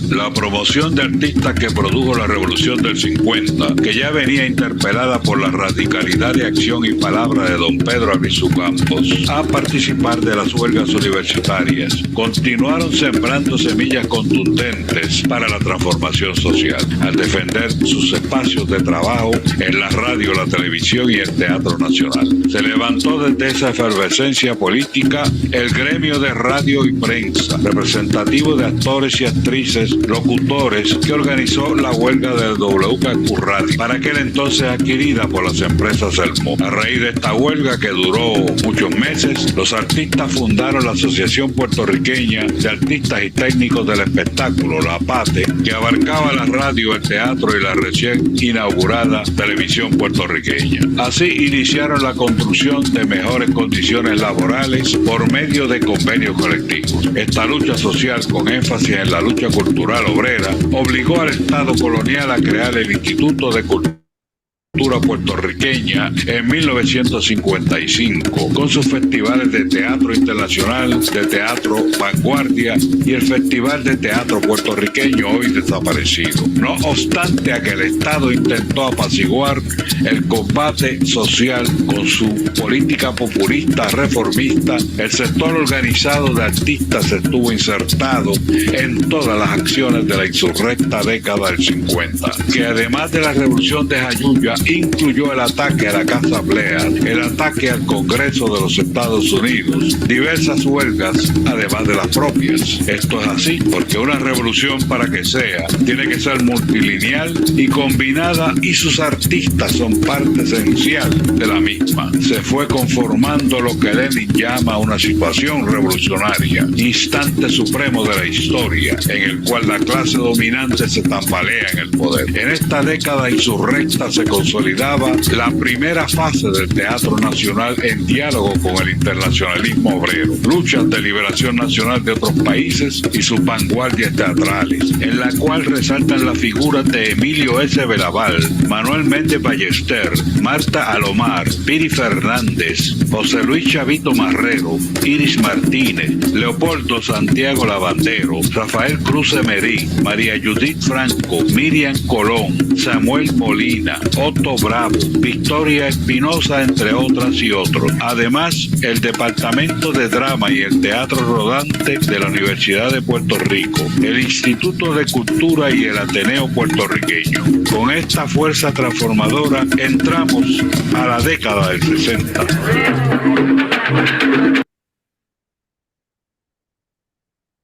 La promoción de artistas que produjo la Revolución del 50, que ya venía interpelada por la radicalidad de acción y palabra de don Pedro Albizu Campos, a participar de las huelgas universitarias, continuaron sembrando semillas contundentes para la transformación social, al defender sus espacios de trabajo en la radio, la televisión y el teatro nacional. Se levantó desde esa efervescencia política el gremio de radio y prensa, representativo de actores y actrices, locutores, que organizó la huelga del WKQ Radio, para aquel entonces adquirida por las empresas Elmo. A raíz de esta huelga, que duró muchos meses, los artistas fundaron la Asociación Puertorriqueña de Artistas y Técnicos del Espectáculo, la APATE, que abarcaba la radio, el teatro y la recién inaugurada televisión puertorriqueña. Así iniciaron la construcción de mejores condiciones laborales por medio de convenios colectivos. Esta lucha social, con énfasis en la lucha cultural obrera, obligó al Estado colonial a crear el Instituto de Cultura puertorriqueña en 1955, con sus festivales de teatro internacional, de teatro vanguardia y el Festival de Teatro Puertorriqueño, hoy desaparecido. No obstante a que el Estado intentó apaciguar el combate social con su política populista reformista, el sector organizado de artistas estuvo insertado en todas las acciones de la insurrecta década del 50, que además de la revolución de Jayuya incluyó el ataque a la Casa Blair, el ataque al Congreso de los Estados Unidos, diversas huelgas, además de las propias. Esto es así porque una revolución, para que sea, tiene que ser multilineal y combinada, y sus artistas son parte esencial de la misma. Se fue conformando lo que Lenin llama una situación revolucionaria, instante supremo de la historia, en el cual la clase dominante se tambalea en el poder. En esta década insurrecta se consolidaba la primera fase del Teatro Nacional en diálogo con el internacionalismo obrero, luchas de liberación nacional de otros países y sus vanguardias teatrales, en la cual resaltan las figuras de Emilio S. Belaval, Manuel Méndez Ballester, Marta Alomar, Piri Fernández, José Luis Chavito Marrero, Iris Martínez, Leopoldo Santiago Lavandero, Rafael Cruz Emery, María Judith Franco, Miriam Colón, Samuel Molina, Otto Bravo, Victoria Espinosa, entre otras y otros. Además, el Departamento de Drama y el Teatro Rodante de la Universidad de Puerto Rico, el Instituto de Cultura y el Ateneo Puertorriqueño. Con esta fuerza transformadora entramos a la década del 60.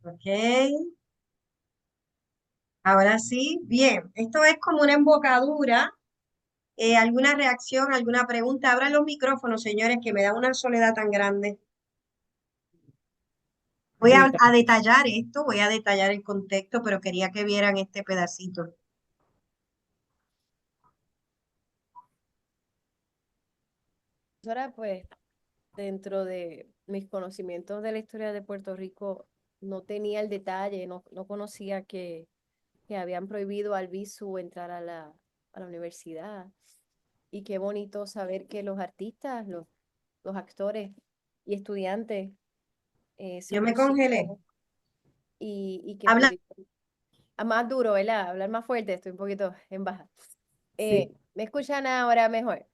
Ok. Ahora sí, bien. Esto es como una embocadura. ¿Alguna reacción, alguna pregunta? Abran los micrófonos, señores, que me da una soledad tan grande. Voy a detallar esto, voy a detallar el contexto, pero quería que vieran este pedacito. Ahora, pues, dentro de mis conocimientos de la historia de Puerto Rico, no tenía el detalle, no conocía que habían prohibido a Albizu entrar a la universidad. Y qué bonito saber que los artistas, los actores y estudiantes se Yo me congelé. pusieron y que Habla. pudieron. Más duro, ¿verdad? Hablar más fuerte, estoy un poquito en baja. Sí. ¿Me escuchan ahora mejor?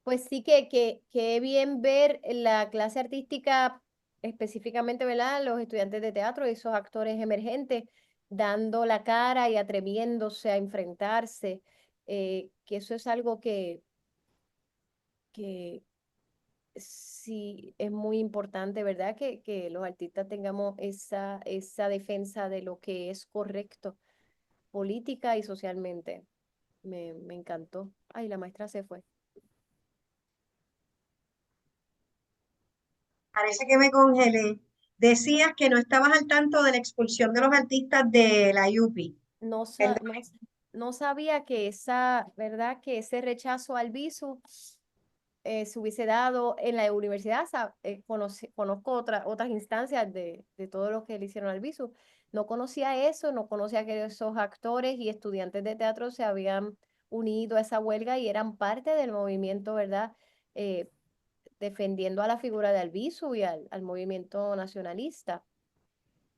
Pues sí que bien ver la clase artística, específicamente, ¿verdad? Los estudiantes de teatro y esos actores emergentes dando la cara y atreviéndose a enfrentarse, que eso es algo que sí es muy importante, ¿verdad? Que los artistas tengamos esa defensa de lo que es correcto política y socialmente. Me encantó. Ay, la maestra se fue. Parece que me congelé. Decías que no estabas al tanto de la expulsión de los artistas de la UPI. No, ¿Verdad? no sabía que esa, ¿verdad? Que ese rechazo al viso se hubiese dado en la universidad. Conozco otras instancias de todo lo que le hicieron al viso. No conocía eso, no conocía que esos actores y estudiantes de teatro se habían unido a esa huelga y eran parte del movimiento, ¿verdad? Eh, defendiendo a la figura de Albizu y al movimiento nacionalista.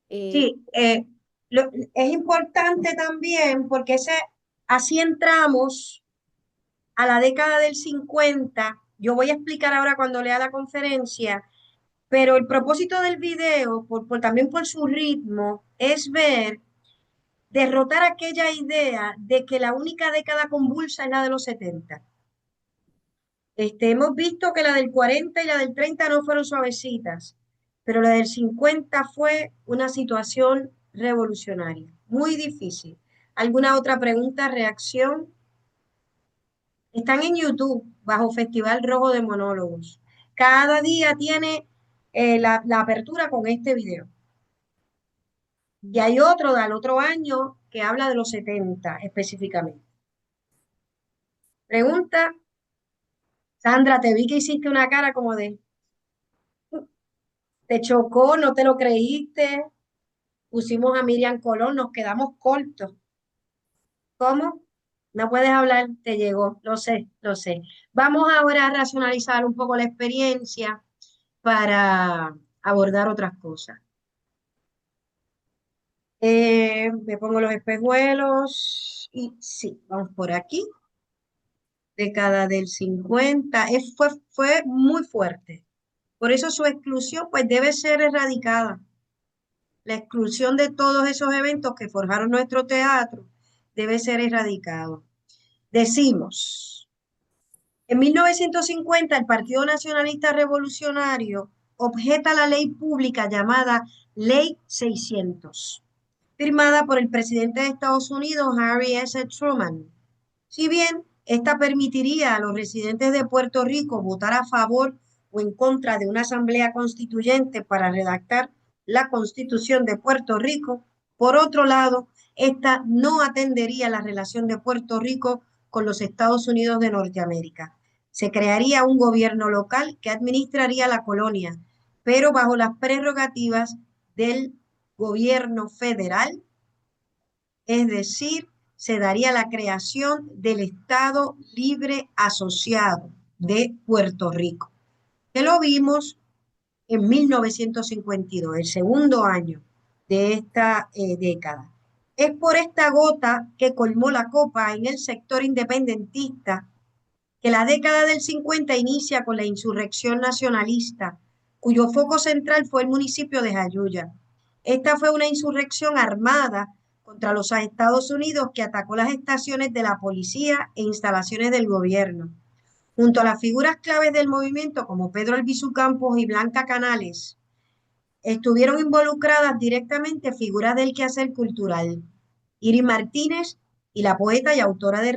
Eh, Sí, Es importante también porque así entramos a la década del 50. Yo voy a explicar ahora cuando lea la conferencia, pero el propósito del video, también por su ritmo, es derrotar aquella idea de que la única década convulsa es la de los 70. Hemos visto que la del 40 y la del 30 no fueron suavecitas, pero la del 50 fue una situación revolucionaria, muy difícil. ¿Alguna otra pregunta, reacción? Están en YouTube bajo Festival Rojo de Monólogos. Cada día tiene la apertura con este video. Y hay otro del otro año que habla de los 70 específicamente. Pregunta, Sandra, te vi que hiciste una cara como de, te chocó, no te lo creíste. Pusimos a Miriam Colón, nos quedamos cortos. ¿Cómo? No puedes hablar, te llegó, lo sé, lo sé. Vamos ahora a racionalizar un poco la experiencia para abordar otras cosas. Me pongo los espejuelos y sí, vamos por aquí. Década del 50, fue muy fuerte. Por eso su exclusión pues debe ser erradicada. La exclusión de todos esos eventos que forjaron nuestro teatro debe ser erradicado. Decimos, en 1950 el Partido Nacionalista Revolucionario objeta la ley pública llamada Ley 600, firmada por el presidente de Estados Unidos, Harry S. Truman. Si bien esta permitiría a los residentes de Puerto Rico votar a favor o en contra de una asamblea constituyente para redactar la Constitución de Puerto Rico, por otro lado, esta no atendería la relación de Puerto Rico con los Estados Unidos de Norteamérica. Se crearía un gobierno local que administraría la colonia, pero bajo las prerrogativas del gobierno federal, es decir, se daría la creación del Estado Libre Asociado de Puerto Rico, que lo vimos en 1952, el segundo año de esta década. Es por esta gota que colmó la copa en el sector independentista que la década del 50 inicia con la insurrección nacionalista, cuyo foco central fue el municipio de Jayuya. Esta fue una insurrección armada contra los Estados Unidos que atacó las estaciones de la policía e instalaciones del gobierno. Junto a las figuras claves del movimiento como Pedro Albizu Campos y Blanca Canales, estuvieron involucradas directamente figuras del quehacer cultural. Iris Martínez y la poeta y autora de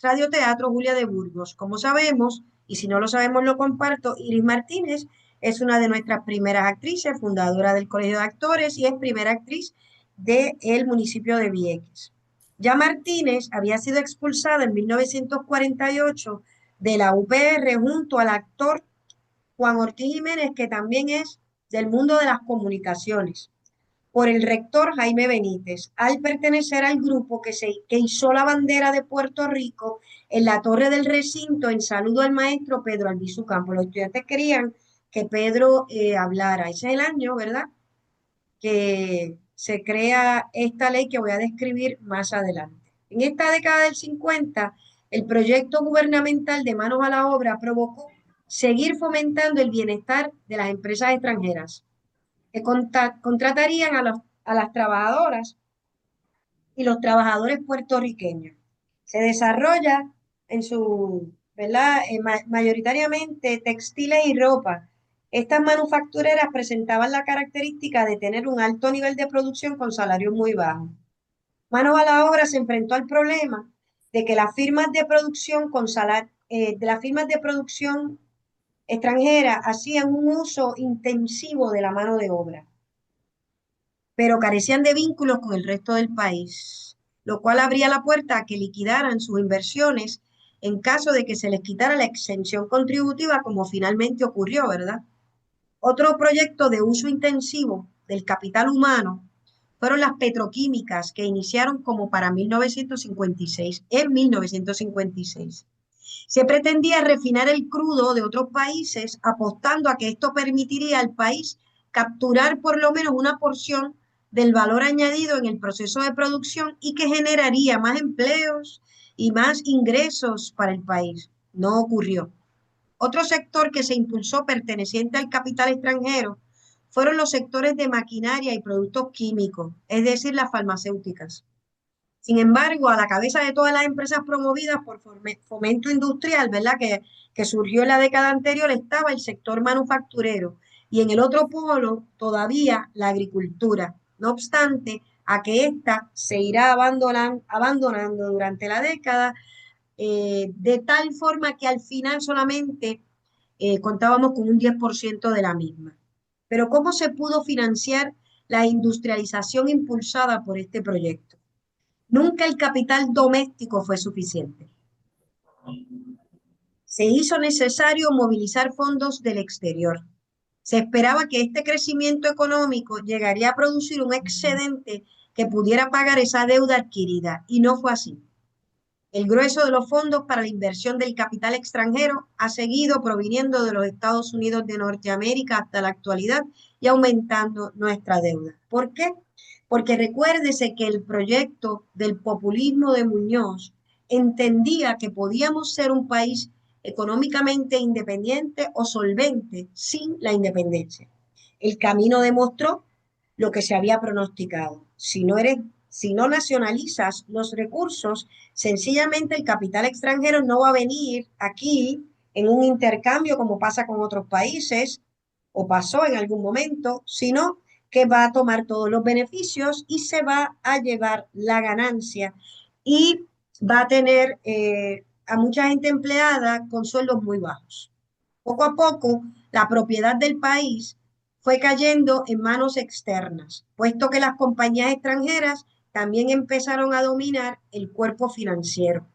radioteatro Julia de Burgos. Como sabemos, y si no lo sabemos lo comparto, Iris Martínez es una de nuestras primeras actrices, fundadora del Colegio de Actores y es primera actriz del municipio de Vieques. Ya Martínez había sido expulsada en 1948 de la UPR junto al actor Juan Ortiz Jiménez, que también es del mundo de las comunicaciones, por el rector Jaime Benítez, al pertenecer al grupo que izó la bandera de Puerto Rico en la torre del recinto en saludo al maestro Pedro Albizu Campos. Los estudiantes querían que Pedro hablara. Ese es el año, ¿verdad?, que se crea esta ley que voy a describir más adelante. En esta década del 50, el proyecto gubernamental de manos a la obra provocó seguir fomentando el bienestar de las empresas extranjeras que contratarían a las trabajadoras y los trabajadores puertorriqueños. Se desarrolla en su, ¿verdad? Mayoritariamente textiles y ropa. Estas manufactureras presentaban la característica de tener un alto nivel de producción con salarios muy bajos. Manos a la obra se enfrentó al problema de que las firmas de producción extranjera hacían un uso intensivo de la mano de obra, pero carecían de vínculos con el resto del país, lo cual abría la puerta a que liquidaran sus inversiones en caso de que se les quitara la exención contributiva, como finalmente ocurrió, ¿verdad? Otro proyecto de uso intensivo del capital humano fueron las petroquímicas que iniciaron como para 1956, en 1956. Se pretendía refinar el crudo de otros países apostando a que esto permitiría al país capturar por lo menos una porción del valor añadido en el proceso de producción y que generaría más empleos y más ingresos para el país. No ocurrió. Otro sector que se impulsó perteneciente al capital extranjero fueron los sectores de maquinaria y productos químicos, es decir, las farmacéuticas. Sin embargo, a la cabeza de todas las empresas promovidas por fomento industrial, ¿verdad? Que surgió en la década anterior, estaba el sector manufacturero y en el otro polo todavía la agricultura. No obstante, a que ésta se irá abandonando durante la década, de tal forma que al final solamente contábamos con un 10% de la misma. Pero ¿cómo se pudo financiar la industrialización impulsada por este proyecto? Nunca el capital doméstico fue suficiente. Se hizo necesario movilizar fondos del exterior. Se esperaba que este crecimiento económico llegaría a producir un excedente que pudiera pagar esa deuda adquirida, y no fue así. El grueso de los fondos para la inversión del capital extranjero ha seguido proviniendo de los Estados Unidos de Norteamérica hasta la actualidad y aumentando nuestra deuda. ¿Por qué? Porque recuérdese que el proyecto del populismo de Muñoz entendía que podíamos ser un país económicamente independiente o solvente sin la independencia. El camino demostró lo que se había pronosticado. Si no nacionalizas los recursos, sencillamente el capital extranjero no va a venir aquí en un intercambio como pasa con otros países o pasó en algún momento, sino que va a tomar todos los beneficios y se va a llevar la ganancia y va a tener a mucha gente empleada con sueldos muy bajos. Poco a poco, la propiedad del país fue cayendo en manos externas, puesto que las compañías extranjeras también empezaron a dominar el cuerpo financiero,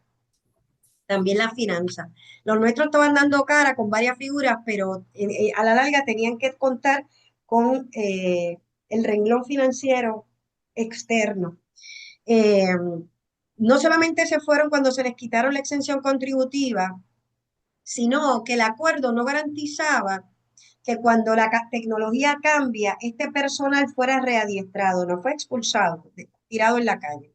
también la finanza. Los nuestros estaban dando cara con varias figuras, pero a la larga tenían que contar con el renglón financiero externo. Eh, no solamente se fueron cuando se les quitaron la exención contributiva, sino que el acuerdo no garantizaba que cuando la tecnología cambia, este personal fuera readiestrado, no fue expulsado, tirado en la calle.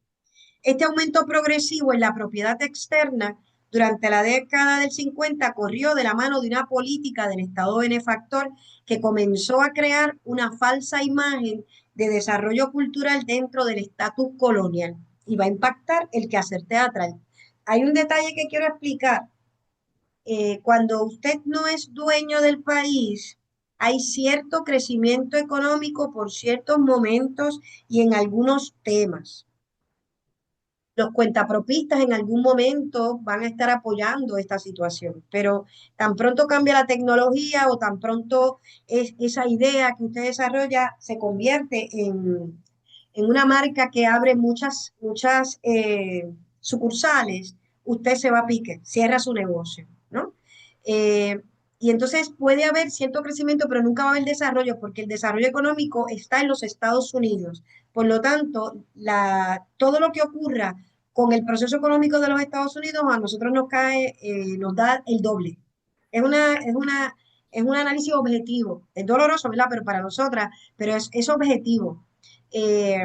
Este aumento progresivo en la propiedad externa durante la década del 50 corrió de la mano de una política del Estado benefactor que comenzó a crear una falsa imagen de desarrollo cultural dentro del estatus colonial y va a impactar el quehacer teatral. Hay un detalle que quiero explicar. Cuando usted no es dueño del país, hay cierto crecimiento económico por ciertos momentos y en algunos temas. Los cuentapropistas en algún momento van a estar apoyando esta situación, pero tan pronto cambia la tecnología o tan pronto esa idea que usted desarrolla se convierte en una marca que abre muchas sucursales, usted se va a pique, cierra su negocio, ¿no? Eh, y entonces puede haber cierto crecimiento, pero nunca va a haber desarrollo, porque el desarrollo económico está en los Estados Unidos. Por lo tanto, todo lo que ocurra con el proceso económico de los Estados Unidos a nosotros nos cae, nos da el doble. Es un análisis objetivo. Es doloroso, ¿verdad? Pero para nosotras, pero es objetivo. Eh,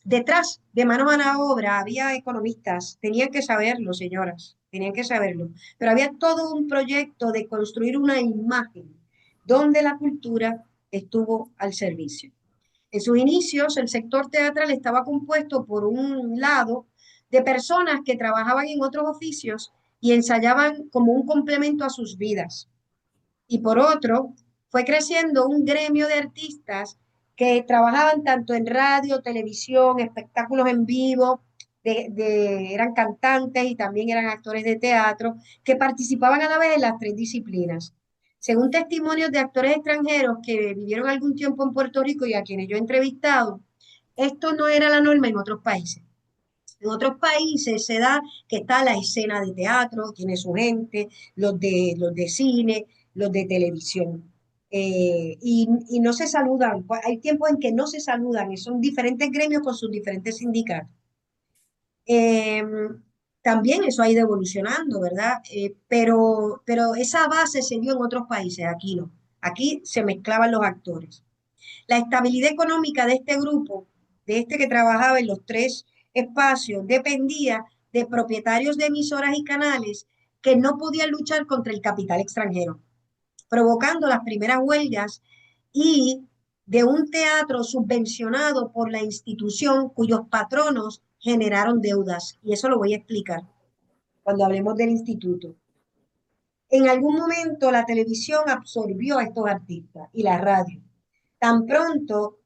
Detrás de manos a la obra había economistas, tenían que saberlo, señoras, tenían que saberlo, pero había todo un proyecto de construir una imagen donde la cultura estuvo al servicio. En sus inicios, el sector teatral estaba compuesto por un lado de personas que trabajaban en otros oficios y ensayaban como un complemento a sus vidas. Y por otro, fue creciendo un gremio de artistas que trabajaban tanto en radio, televisión, espectáculos en vivo, eran cantantes y también eran actores de teatro, que participaban a la vez en las tres disciplinas. Según testimonios de actores extranjeros que vivieron algún tiempo en Puerto Rico y a quienes yo he entrevistado, esto no era la norma en otros países. En otros países se da que está la escena de teatro, tiene su gente, los de cine, los de televisión. Y no se saludan, hay tiempos en que no se saludan, y son diferentes gremios con sus diferentes sindicatos. Eh, También eso ha ido evolucionando, ¿verdad? Pero esa base se dio en otros países, aquí no. Aquí se mezclaban los actores. La estabilidad económica de este grupo de este que trabajaba en los tres espacios, dependía de propietarios de emisoras y canales que no podían luchar contra el capital extranjero, provocando las primeras huelgas y de un teatro subvencionado por la institución cuyos patronos generaron deudas. Y eso lo voy a explicar cuando hablemos del instituto. En algún momento la televisión absorbió a estos artistas y la radio. Tan pronto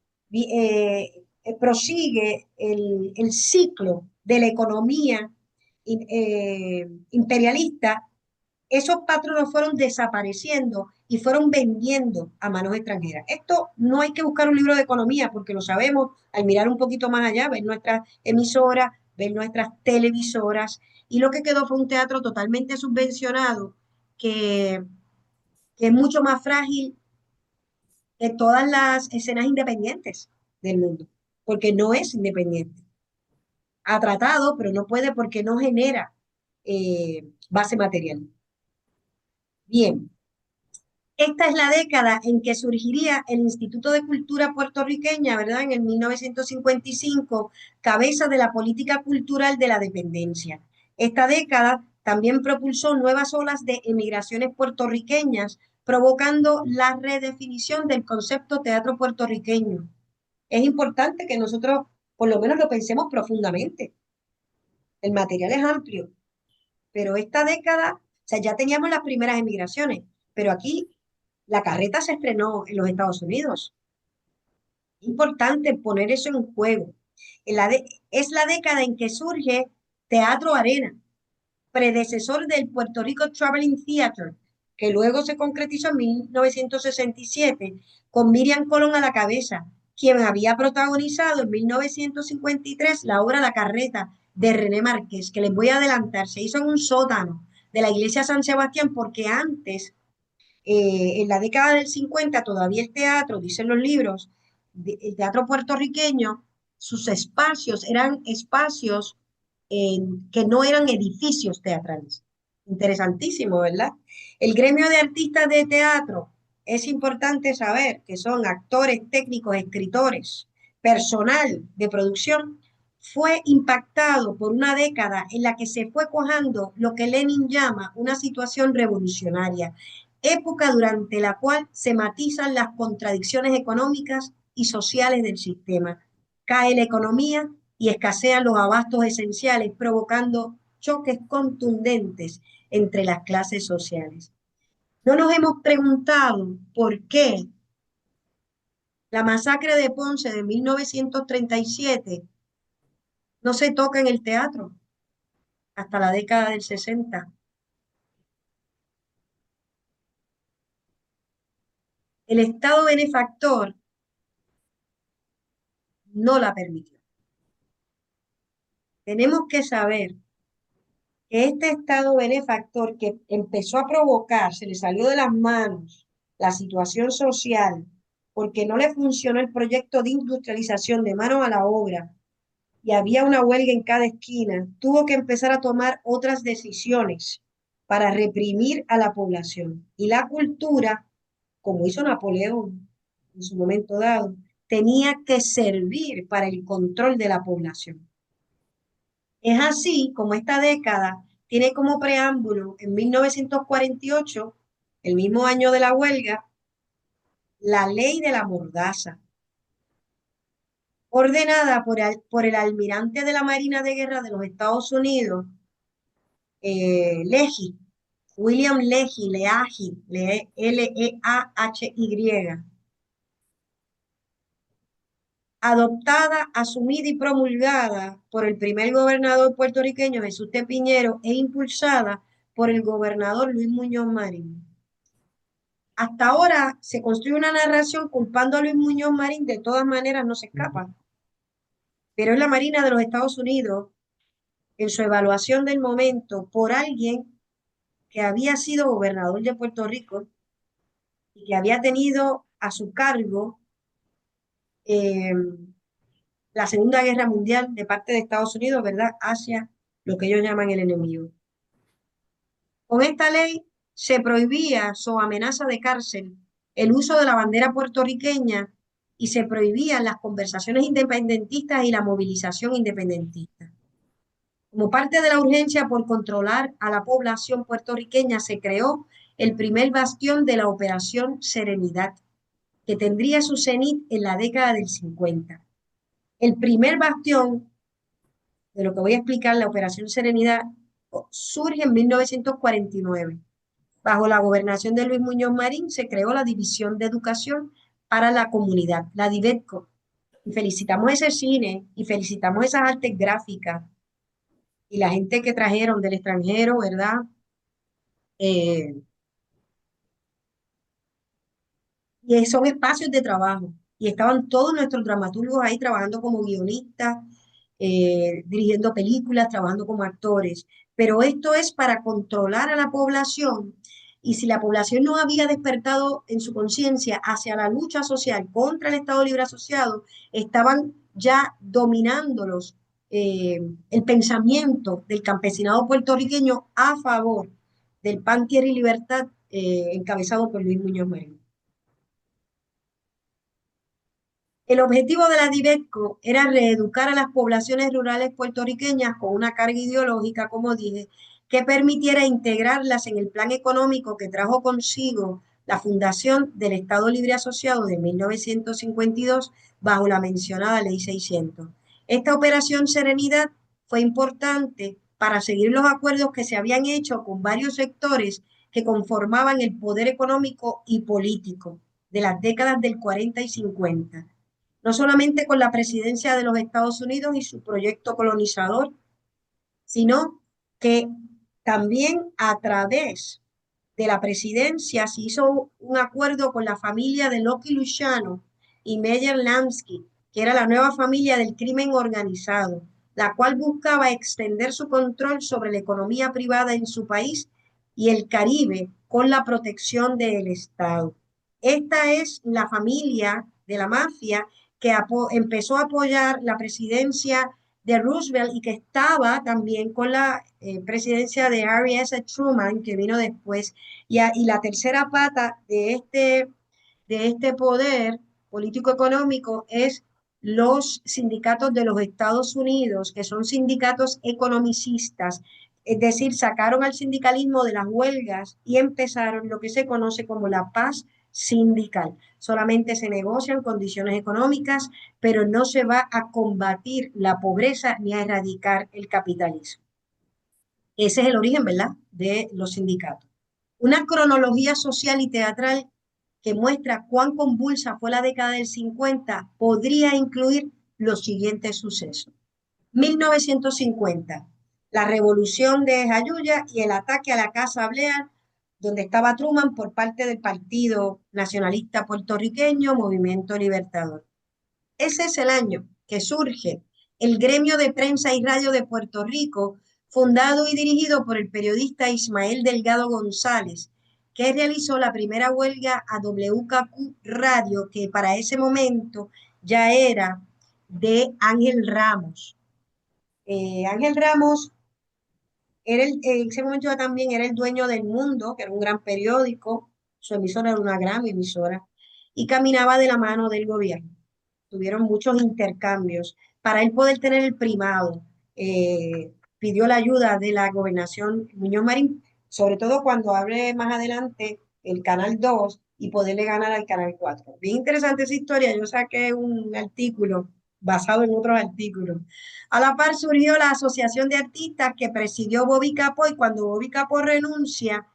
prosigue el ciclo de la economía imperialista, esos patronos fueron desapareciendo y fueron vendiendo a manos extranjeras. Esto no hay que buscar un libro de economía porque lo sabemos al mirar un poquito más allá, ver nuestras emisoras, ver nuestras televisoras, y lo que quedó fue un teatro totalmente subvencionado que, que es mucho más frágil que todas las escenas independientes del mundo, porque no es independiente. Ha tratado, pero no puede porque no genera base material. Bien, esta es la década en que surgiría el Instituto de Cultura Puertorriqueña, ¿verdad? En el 1955, cabeza de la política cultural de la dependencia. Esta década también propulsó nuevas olas de emigraciones puertorriqueñas, provocando la redefinición del concepto teatro puertorriqueño. Es importante que nosotros por lo menos lo pensemos profundamente. El material es amplio, pero esta década, o sea, ya teníamos las primeras emigraciones, pero aquí la carreta se estrenó en los Estados Unidos. Es importante poner eso en juego. Es la década en que surge Teatro Arena, predecesor del Puerto Rico Traveling Theatre, que luego se concretizó en 1967 con Miriam Colón a la cabeza, quien había protagonizado en 1953 la obra La Carreta de René Márquez, que les voy a adelantar, se hizo en un sótano de la iglesia San Sebastián porque antes en la década del 50 todavía el teatro, dicen los libros, el teatro puertorriqueño, sus espacios eran espacios que no eran edificios teatrales. Interesantísimo, ¿verdad? El gremio de artistas de teatro, es importante saber que son actores, técnicos, escritores, personal de producción, fue impactado por una década en la que se fue cuajando lo que Lenin llama una situación revolucionaria, época durante la cual se matizan las contradicciones económicas y sociales del sistema. Cae la economía y escasean los abastos esenciales, provocando choques contundentes entre las clases sociales. No nos hemos preguntado por qué la masacre de Ponce de 1937 no se toca en el teatro hasta la década del 60. El Estado benefactor no la permitió. Tenemos que saber que este Estado benefactor que empezó a provocar, se le salió de las manos la situación social, porque no le funcionó el proyecto de industrialización de mano a la obra y había una huelga en cada esquina, tuvo que empezar a tomar otras decisiones para reprimir a la población. Y la cultura, como hizo Napoleón en su momento dado, tenía que servir para el control de la población. Es así como esta década tiene como preámbulo en 1948, el mismo año de la huelga, la ley de la mordaza, ordenada por el almirante de la Marina de Guerra de los Estados Unidos, Leahy, William Leahy, Leahy, adoptada, asumida y promulgada por el primer gobernador puertorriqueño Jesús T. Piñero e impulsada por el gobernador Luis Muñoz Marín. Hasta ahora se construye una narración culpando a Luis Muñoz Marín, de todas maneras no se escapa, pero es la Marina de los Estados Unidos, en su evaluación del momento, por alguien que había sido gobernador de Puerto Rico y que había tenido a su cargo eh, la Segunda Guerra Mundial de parte de Estados Unidos, ¿verdad?, hacia lo que ellos llaman el enemigo. Con esta ley se prohibía, so amenaza de cárcel, el uso de la bandera puertorriqueña y se prohibían las conversaciones independentistas y la movilización independentista. Como parte de la urgencia por controlar a la población puertorriqueña, se creó el primer bastión de la Operación Serenidad, que tendría su cenit en la década del 50. El primer bastión, de lo que voy a explicar, la Operación Serenidad, surge en 1949. Bajo la gobernación de Luis Muñoz Marín se creó la División de Educación para la Comunidad, la DIVETCO. Y felicitamos ese cine y felicitamos esas artes gráficas y la gente que trajeron del extranjero, ¿verdad? Eh, y son espacios de trabajo. Y estaban todos nuestros dramaturgos ahí trabajando como guionistas, dirigiendo películas, trabajando como actores. Pero esto es para controlar a la población. Y si la población no había despertado en su conciencia hacia la lucha social contra el Estado Libre Asociado, estaban ya dominándolos el pensamiento del campesinado puertorriqueño a favor del PAN, Tierra y Libertad, encabezado por Luis Muñoz Marín. El objetivo de la DIVETCO era reeducar a las poblaciones rurales puertorriqueñas con una carga ideológica, como dije, que permitiera integrarlas en el plan económico que trajo consigo la fundación del Estado Libre Asociado de 1952 bajo la mencionada Ley 600. Esta operación Serenidad fue importante para seguir los acuerdos que se habían hecho con varios sectores que conformaban el poder económico y político de las décadas del 40 y 50, no solamente con la presidencia de los Estados Unidos y su proyecto colonizador, sino que también a través de la presidencia se hizo un acuerdo con la familia de Lucky Luciano y Meyer Lansky, que era la nueva familia del crimen organizado, la cual buscaba extender su control sobre la economía privada en su país y el Caribe con la protección del Estado. Esta es la familia de la mafia que empezó a apoyar la presidencia de Roosevelt y que estaba también con la presidencia de Harry S. Truman, que vino después. Y la tercera pata de este poder político-económico es los sindicatos de los Estados Unidos, que son sindicatos economicistas, es decir, sacaron al sindicalismo de las huelgas y empezaron lo que se conoce como la paz sindical. Solamente se negocian condiciones económicas, pero no se va a combatir la pobreza ni a erradicar el capitalismo. Ese es el origen, ¿verdad?, de los sindicatos. Una cronología social y teatral que muestra cuán convulsa fue la década del 50 podría incluir los siguientes sucesos. 1950, la revolución de Jayuya y el ataque a la Casa Bléar, donde estaba Truman por parte del Partido Nacionalista Puertorriqueño, Movimiento Libertador. Ese es el año que surge el Gremio de Prensa y Radio de Puerto Rico, fundado y dirigido por el periodista Ismael Delgado González, que realizó la primera huelga a WKQ Radio, que para ese momento ya era de Ángel Ramos. Ángel Ramos en ese momento ya también era el dueño del Mundo, que era un gran periódico, su emisora era una gran emisora, y caminaba de la mano del gobierno. Tuvieron muchos intercambios. Para él poder tener el primado, pidió la ayuda de la gobernación Muñoz Marín, sobre todo cuando abre más adelante el Canal 2 y poderle ganar al Canal 4. Bien interesante esa historia, yo saqué un artículo basado en otros artículos. A la par surgió la Asociación de Artistas que presidió Bobby Capó, y cuando Bobby Capó renuncia,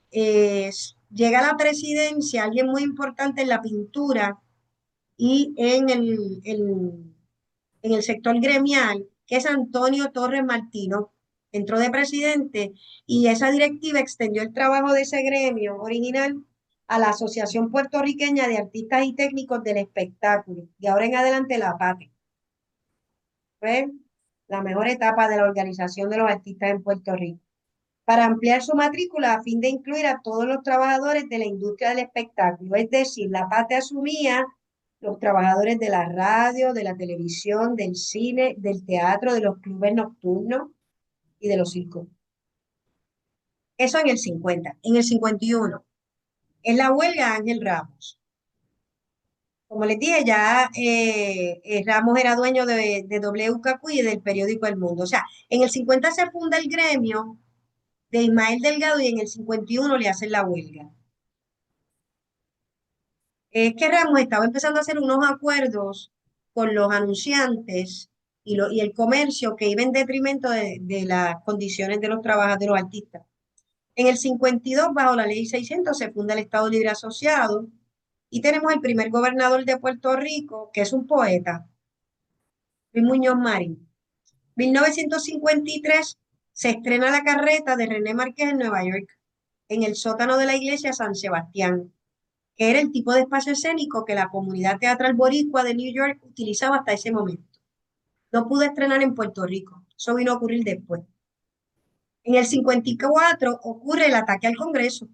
llega a la presidencia alguien muy importante en la pintura y en el sector gremial, que es Antonio Torres Martino, entró de presidente y esa directiva extendió el trabajo de ese gremio original a la Asociación Puertorriqueña de Artistas y Técnicos del Espectáculo, y ahora en adelante la APATE. Fue la mejor etapa de la organización de los artistas en Puerto Rico, para ampliar su matrícula a fin de incluir a todos los trabajadores de la industria del espectáculo. Es decir, la PATE asumía los trabajadores de la radio, de la televisión, del cine, del teatro, de los clubes nocturnos y de los circos. Eso en el 50. En el 51, en la huelga Ángel Ramos. Como les dije, ya Ramos era dueño de WKQ y del periódico El Mundo. O sea, en el 50 se funda el gremio de Ismael Delgado y en el 51 le hacen la huelga. Es que Ramos estaba empezando a hacer unos acuerdos con los anunciantes y el comercio que iba en detrimento de las condiciones de los trabajadores, de los artistas. En el 52, bajo la ley 600, se funda el Estado Libre Asociado y tenemos el primer gobernador de Puerto Rico, que es un poeta, Luis Muñoz Marín. 1953 se estrena La Carreta de René Márquez en Nueva York, en el sótano de la iglesia San Sebastián, que era el tipo de espacio escénico que la comunidad teatral boricua de New York utilizaba hasta ese momento. No pudo estrenar en Puerto Rico, eso vino a ocurrir después. En el 54 ocurre el ataque al Congreso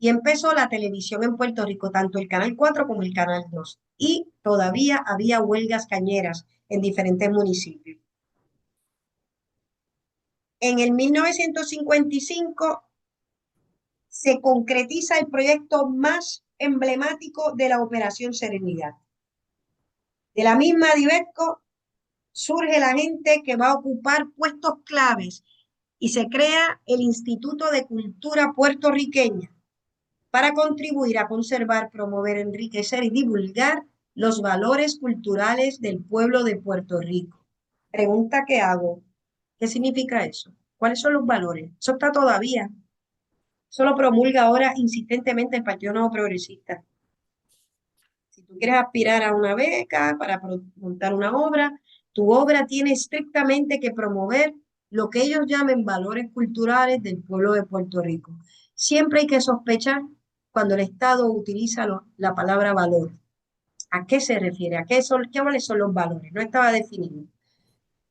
y empezó la televisión en Puerto Rico, tanto el Canal 4 como el Canal 2. Y todavía había huelgas cañeras en diferentes municipios. En el 1955 se concretiza el proyecto más emblemático de la Operación Serenidad. De la misma Divetco surge la gente que va a ocupar puestos claves y se crea el Instituto de Cultura Puertorriqueña para contribuir a conservar, promover, enriquecer y divulgar los valores culturales del pueblo de Puerto Rico. Pregunta que hago, ¿qué significa eso? ¿Cuáles son los valores? Eso está todavía. Eso lo promulga ahora insistentemente el Partido Nuevo Progresista. Si tú quieres aspirar a una beca para montar una obra, tu obra tiene estrictamente que promover lo que ellos llamen valores culturales del pueblo de Puerto Rico. Siempre hay que sospechar cuando el Estado utiliza la palabra valor. ¿A qué se refiere? ¿Cuáles son los valores? No estaba definido.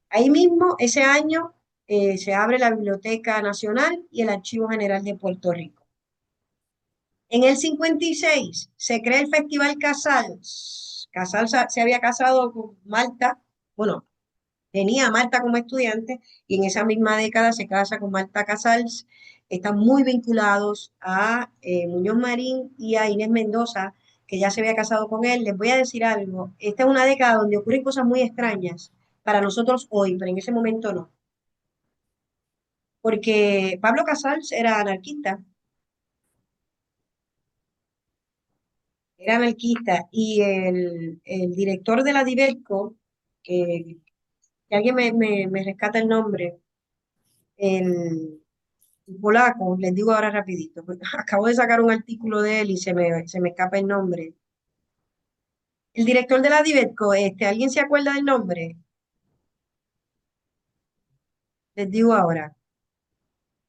Ahí mismo, ese año, se abre la Biblioteca Nacional y el Archivo General de Puerto Rico. En el 56 se crea el Festival Casals. Casals se había casado con Marta, bueno, tenía a Marta como estudiante y en esa misma década se casa con Marta Casals. Están muy vinculados a Muñoz Marín y a Inés Mendoza, que ya se había casado con él. Les voy a decir algo, esta es una década donde ocurren cosas muy extrañas para nosotros hoy, pero en ese momento no. Porque Pablo Casals era anarquista y el director de la Diverco, que alguien me rescata el nombre, el polaco, les digo ahora rapidito, porque acabo de sacar un artículo de él y se me escapa el nombre. El director de la Diverco, ¿alguien se acuerda del nombre? Les digo ahora.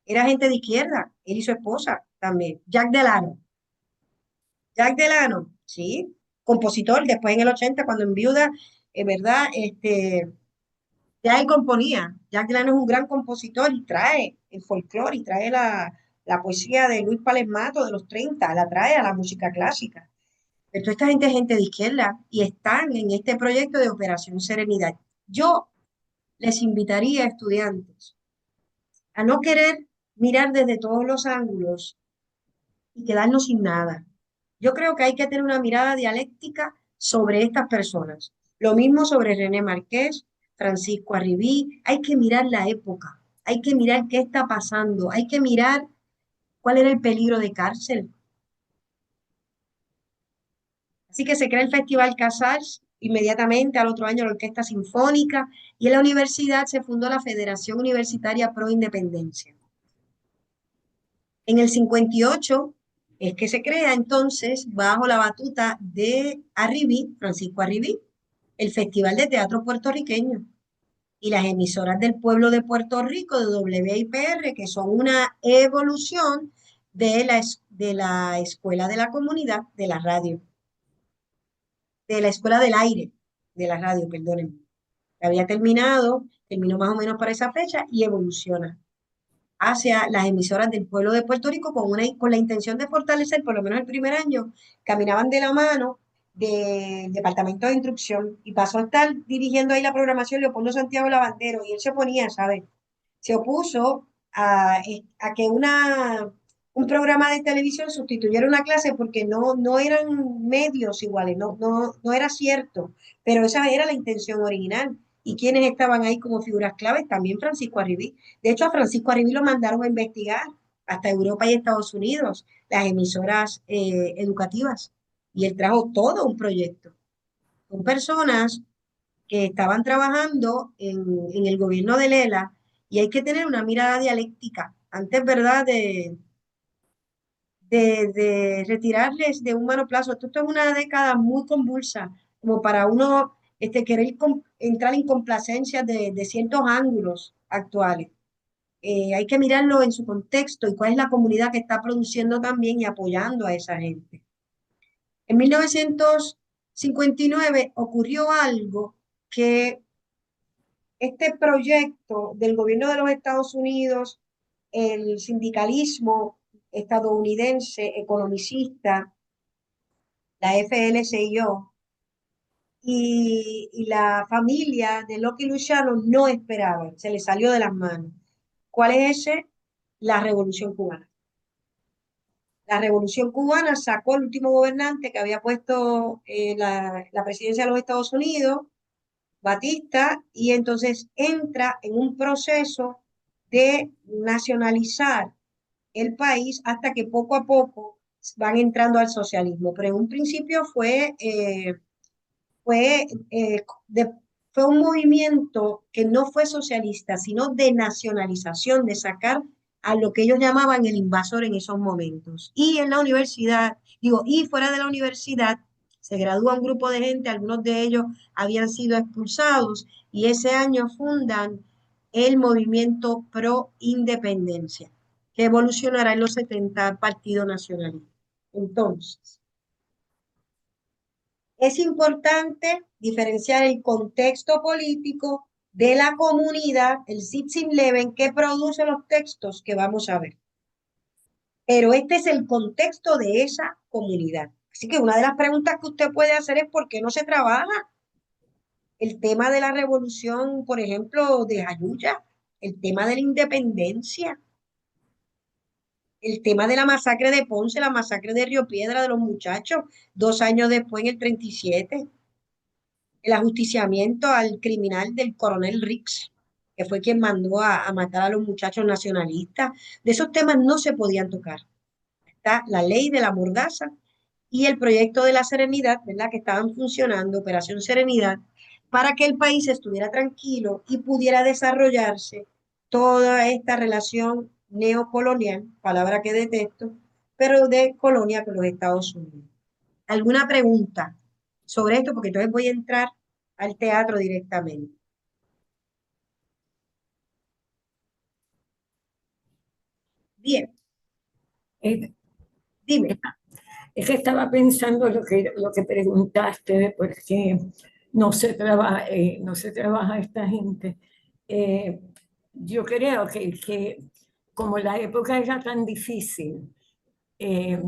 Era gente de izquierda, él y su esposa también. Jack Delano. Jack Delano, sí, compositor, después en el 80, cuando en viuda, ¿verdad? Ya él componía. Jack Delano es un gran compositor y trae el folclore y trae la poesía de Luis Palesmato de los 30, la trae a la música clásica. Pero toda esta gente es gente de izquierda y están en este proyecto de Operación Serenidad. Yo les invitaría a estudiantes a no querer mirar desde todos los ángulos y quedarnos sin nada. Yo creo que hay que tener una mirada dialéctica sobre estas personas. Lo mismo sobre René Márquez, Francisco Arribí. Hay que mirar la época, hay que mirar qué está pasando, hay que mirar cuál era el peligro de cárcel. Así que se crea el Festival Casals, inmediatamente al otro año la Orquesta Sinfónica y en la universidad se fundó la Federación Universitaria Pro Independencia. En el 58 es que se crea entonces, bajo la batuta de Arribí, Francisco Arribí, el Festival de Teatro Puertorriqueño y las emisoras del pueblo de Puerto Rico de WIPR, que son una evolución de la Escuela de la Comunidad de la Radio, de la Escuela del Aire de la Radio, perdónenme. Había terminó más o menos para esa fecha y evoluciona hacia las emisoras del pueblo de Puerto Rico con la intención de fortalecer, por lo menos el primer año, caminaban de la mano del Departamento de Instrucción y pasó a estar dirigiendo ahí la programación Leopoldo Santiago Lavandero y él se oponía, ¿sabes? Se opuso a que un un programa de televisión sustituyera una clase porque no eran medios iguales, no era cierto, pero esa era la intención original. ¿Y quienes estaban ahí como figuras claves? También Francisco Arribí. De hecho, a Francisco Arribí lo mandaron a investigar hasta Europa y Estados Unidos, las emisoras educativas, y él trajo todo un proyecto. Son personas que estaban trabajando en el gobierno de Lela y hay que tener una mirada dialéctica. Antes, ¿verdad?, de retirarles de un manoplazo. Esto es una década muy convulsa, como para uno querer entrar en complacencia de ciertos ángulos actuales. Hay que mirarlo en su contexto y cuál es la comunidad que está produciendo también y apoyando a esa gente. En 1959 ocurrió algo que este proyecto del gobierno de los Estados Unidos, el sindicalismo estadounidense economicista, la FLCIO, y la familia de Lucky Luciano no esperaban, se les salió de las manos. ¿Cuál es ese? La Revolución Cubana. La Revolución Cubana sacó al último gobernante que había puesto la presidencia de los Estados Unidos, Batista, y entonces entra en un proceso de nacionalizar el país hasta que poco a poco van entrando al socialismo. Pero en un principio fue, eh, de- fue un movimiento que no fue socialista, sino de nacionalización, de sacar a lo que ellos llamaban el invasor en esos momentos. Y en la universidad, y fuera de la universidad, se gradúa un grupo de gente, algunos de ellos habían sido expulsados, y ese año fundan el movimiento pro independencia, que evolucionará en los 70 al Partido Nacionalista. Entonces, es importante diferenciar el contexto político de la comunidad, el Sitsim Leven, que produce los textos que vamos a ver. Pero este es el contexto de esa comunidad. Así que una de las preguntas que usted puede hacer es ¿por qué no se trabaja el tema de la revolución, por ejemplo, de Jayuya, el tema de la independencia, el tema de la masacre de Ponce, la masacre de Río Piedra de los muchachos, 2 años después, en el 37? El ajusticiamiento al criminal del coronel Rix, que fue quien mandó a matar a los muchachos nacionalistas. De esos temas no se podían tocar. Está la ley de la mordaza y el proyecto de la Serenidad, ¿verdad?, que estaban funcionando, Operación Serenidad, para que el país estuviera tranquilo y pudiera desarrollarse toda esta relación neocolonial, palabra que detesto, pero de colonia con los Estados Unidos. ¿Alguna pregunta sobre esto? Porque entonces voy a entrar al teatro directamente. Bien, Eh, dime. Es que estaba pensando lo que preguntaste de por qué no se trabaja esta gente. Eh, yo creo que como la época era tan difícil, eh,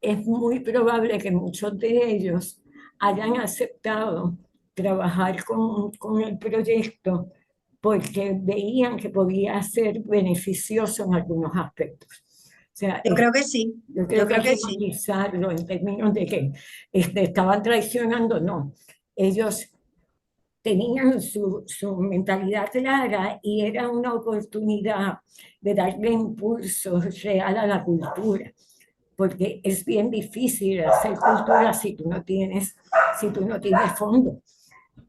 es muy probable que muchos de ellos hayan aceptado trabajar con el proyecto porque veían que podía ser beneficioso en algunos aspectos. O sea, Yo creo que sí, yo yo creo que creo hay que que sí. utilizarlo en términos de que estaban traicionando, no. Ellos tenían su mentalidad clara y era una oportunidad de darle impulso real a la cultura, porque es bien difícil hacer cultura si tú no tienes fondo.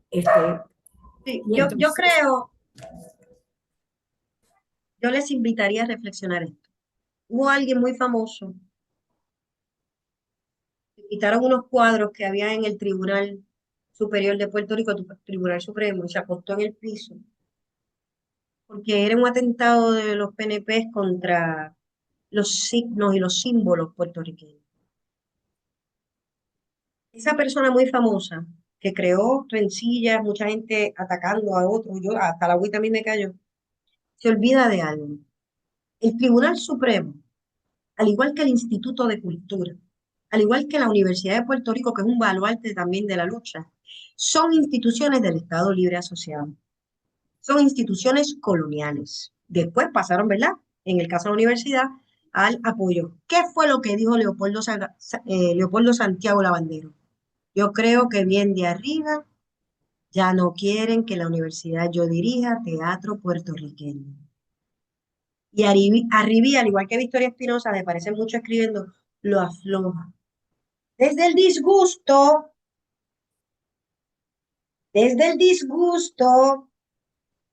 Este, Sí, y yo entonces, creo, yo les invitaría a reflexionar esto. Hubo alguien muy famoso, que quitaron unos cuadros que había en el Tribunal Superior de Puerto Rico, Tribunal Supremo, y se acostó en el piso, porque era un atentado de los PNP contra los signos y los símbolos puertorriqueños. Esa persona muy famosa que creó rencillas, mucha gente atacando a otros, yo hasta la agüita a mí me cayó, se olvida de algo. El Tribunal Supremo, al igual que el Instituto de Cultura, al igual que la Universidad de Puerto Rico, que es un baluarte también de la lucha, son instituciones del Estado Libre Asociado, son instituciones coloniales. Después pasaron, ¿verdad?, en el caso de la universidad, al apoyo. ¿Qué fue lo que dijo Leopoldo Santiago Lavandero? Yo creo que bien de arriba ya no quieren que la universidad yo dirija teatro puertorriqueño. Y Arribí, al igual que Victoria Espinosa, me parece mucho escribiendo, lo afloja. Desde el disgusto, desde el disgusto,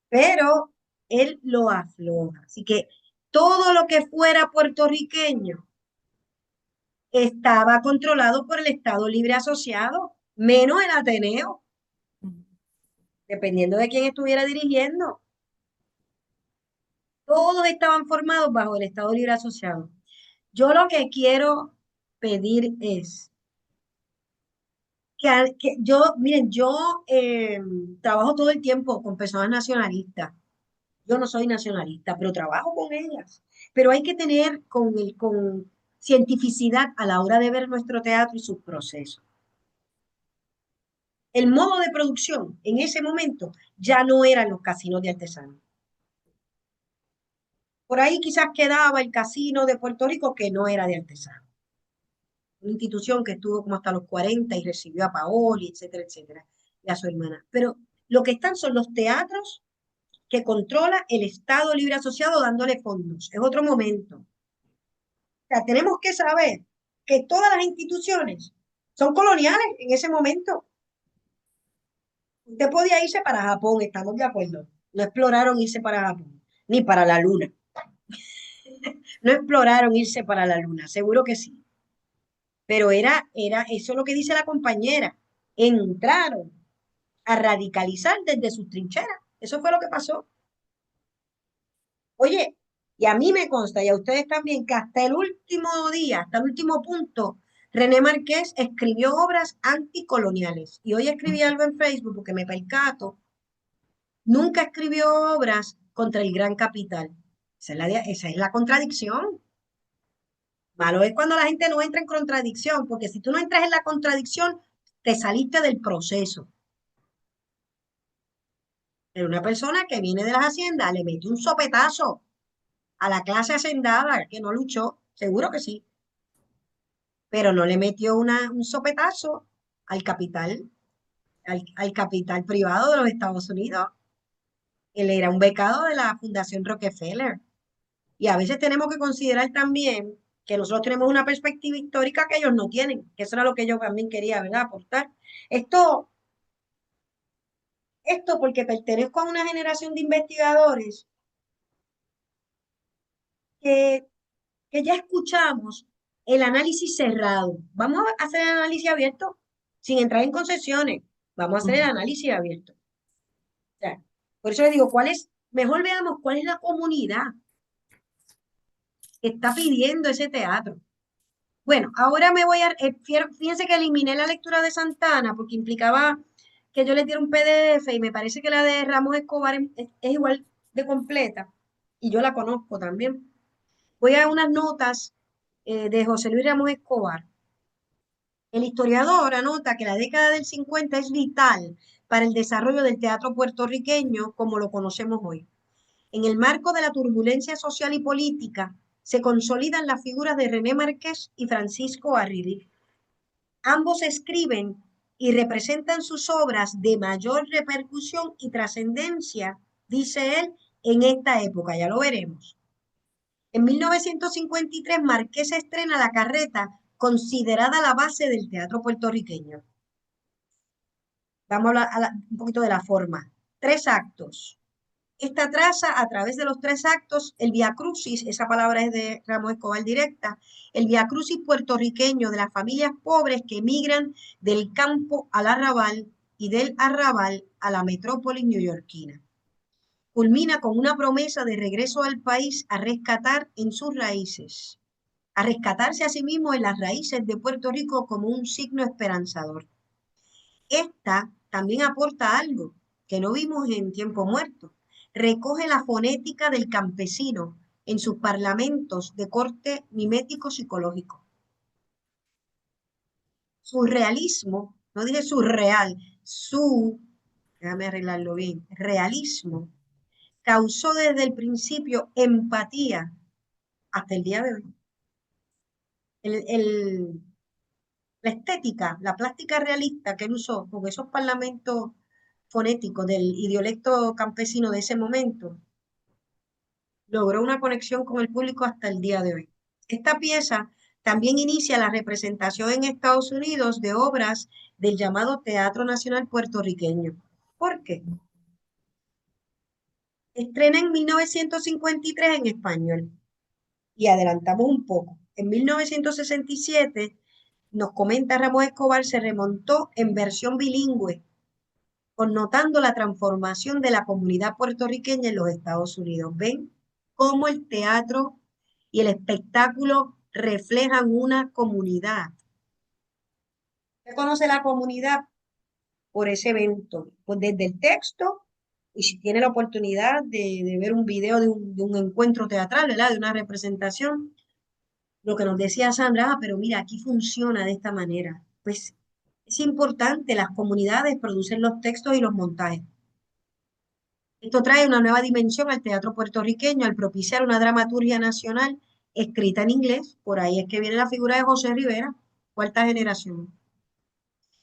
pero él lo afloja. Así que todo lo que fuera puertorriqueño estaba controlado por el Estado Libre Asociado, menos el Ateneo, dependiendo de quién estuviera dirigiendo. Todos estaban formados bajo el Estado Libre Asociado. Yo lo que quiero pedir es miren, yo trabajo todo el tiempo con personas nacionalistas. Yo no soy nacionalista, pero trabajo con ellas. Pero hay que tener con cientificidad a la hora de ver nuestro teatro y sus procesos. El modo de producción en ese momento ya no eran los casinos de artesanos. Por ahí quizás quedaba el casino de Puerto Rico que no era de artesanos. Una institución que estuvo como hasta los 40 y recibió a Paoli, etcétera, etcétera, y a su hermana. Pero lo que están son los teatros que controla el Estado Libre Asociado dándole fondos. Es otro momento. O sea, tenemos que saber que todas las instituciones son coloniales en ese momento. Usted podía irse para Japón, estamos de acuerdo. No exploraron irse para Japón, ni para la luna. No exploraron irse para la luna, seguro que sí. Pero eso es lo que dice la compañera. Entraron a radicalizar desde sus trincheras. Eso fue lo que pasó. Oye, y a mí me consta, y a ustedes también, que hasta el último día, hasta el último punto, René Márquez escribió obras anticoloniales. Y hoy escribí algo en Facebook porque me percato. Nunca escribió obras contra el gran capital. Esa es la contradicción. Malo es cuando la gente no entra en contradicción, porque si tú no entras en la contradicción, te saliste del proceso. Pero una persona que viene de las haciendas le metió un sopetazo a la clase hacendada que no luchó, seguro que sí, pero no le metió un sopetazo al capital, al capital privado de los Estados Unidos. Él era un becado de la Fundación Rockefeller. Y a veces tenemos que considerar también que nosotros tenemos una perspectiva histórica que ellos no tienen, que eso era lo que yo también quería, ¿verdad?, aportar. Esto porque pertenezco a una generación de investigadores que, que ya escuchamos el análisis cerrado. Vamos a hacer el análisis abierto sin entrar en concesiones. Vamos a hacer el análisis abierto. O sea, por eso les digo, mejor veamos cuál es la comunidad que está pidiendo ese teatro. Bueno, ahora fíjense que eliminé la lectura de Santana porque implicaba que yo les diera un PDF y me parece que la de Ramos Escobar es igual de completa y yo la conozco también. Voy a unas notas de José Luis Ramos Escobar. El historiador anota que la década del 50 es vital para el desarrollo del teatro puertorriqueño como lo conocemos hoy. En el marco de la turbulencia social y política, se consolidan las figuras de René Márquez y Francisco Arribí. Ambos escriben y representan sus obras de mayor repercusión y trascendencia, dice él, en esta época, ya lo veremos. En 1953, Márquez estrena La Carreta, considerada la base del teatro puertorriqueño. Vamos a hablar un poquito de la forma. 3 actos. Esta traza a través de los 3 actos el Vía Crucis, esa palabra es de Ramos Escobar directa, el Vía Crucis puertorriqueño de las familias pobres que emigran del campo al arrabal y del arrabal a la metrópoli neoyorquina. Culmina con una promesa de regreso al país a rescatar en sus raíces, a rescatarse a sí mismo en las raíces de Puerto Rico como un signo esperanzador. Esta también aporta algo que no vimos en Tiempo Muerto. Recoge la fonética del campesino en sus parlamentos de corte mimético psicológico. Surrealismo, no dije surreal, déjame arreglarlo bien, realismo, causó desde el principio empatía hasta el día de hoy. El, la estética, la plástica realista que él usó con esos parlamentos fonéticos del idiolecto campesino de ese momento, logró una conexión con el público hasta el día de hoy. Esta pieza también inicia la representación en Estados Unidos de obras del llamado Teatro Nacional Puertorriqueño. ¿Por qué? Estrena en 1953 en español. Y adelantamos un poco. En 1967, nos comenta Ramos Escobar, se remontó en versión bilingüe, connotando la transformación de la comunidad puertorriqueña en los Estados Unidos. ¿Ven cómo el teatro y el espectáculo reflejan una comunidad? ¿Usted conoce la comunidad por ese evento? Pues desde el texto, y si tiene la oportunidad de ver un video de un encuentro teatral, ¿verdad? De una representación, lo que nos decía Sandra, pero mira, aquí funciona de esta manera. Pues es importante, las comunidades producen los textos y los montajes. Esto trae una nueva dimensión al teatro puertorriqueño al propiciar una dramaturgia nacional escrita en inglés. Por ahí es que viene la figura de José Rivera, cuarta generación.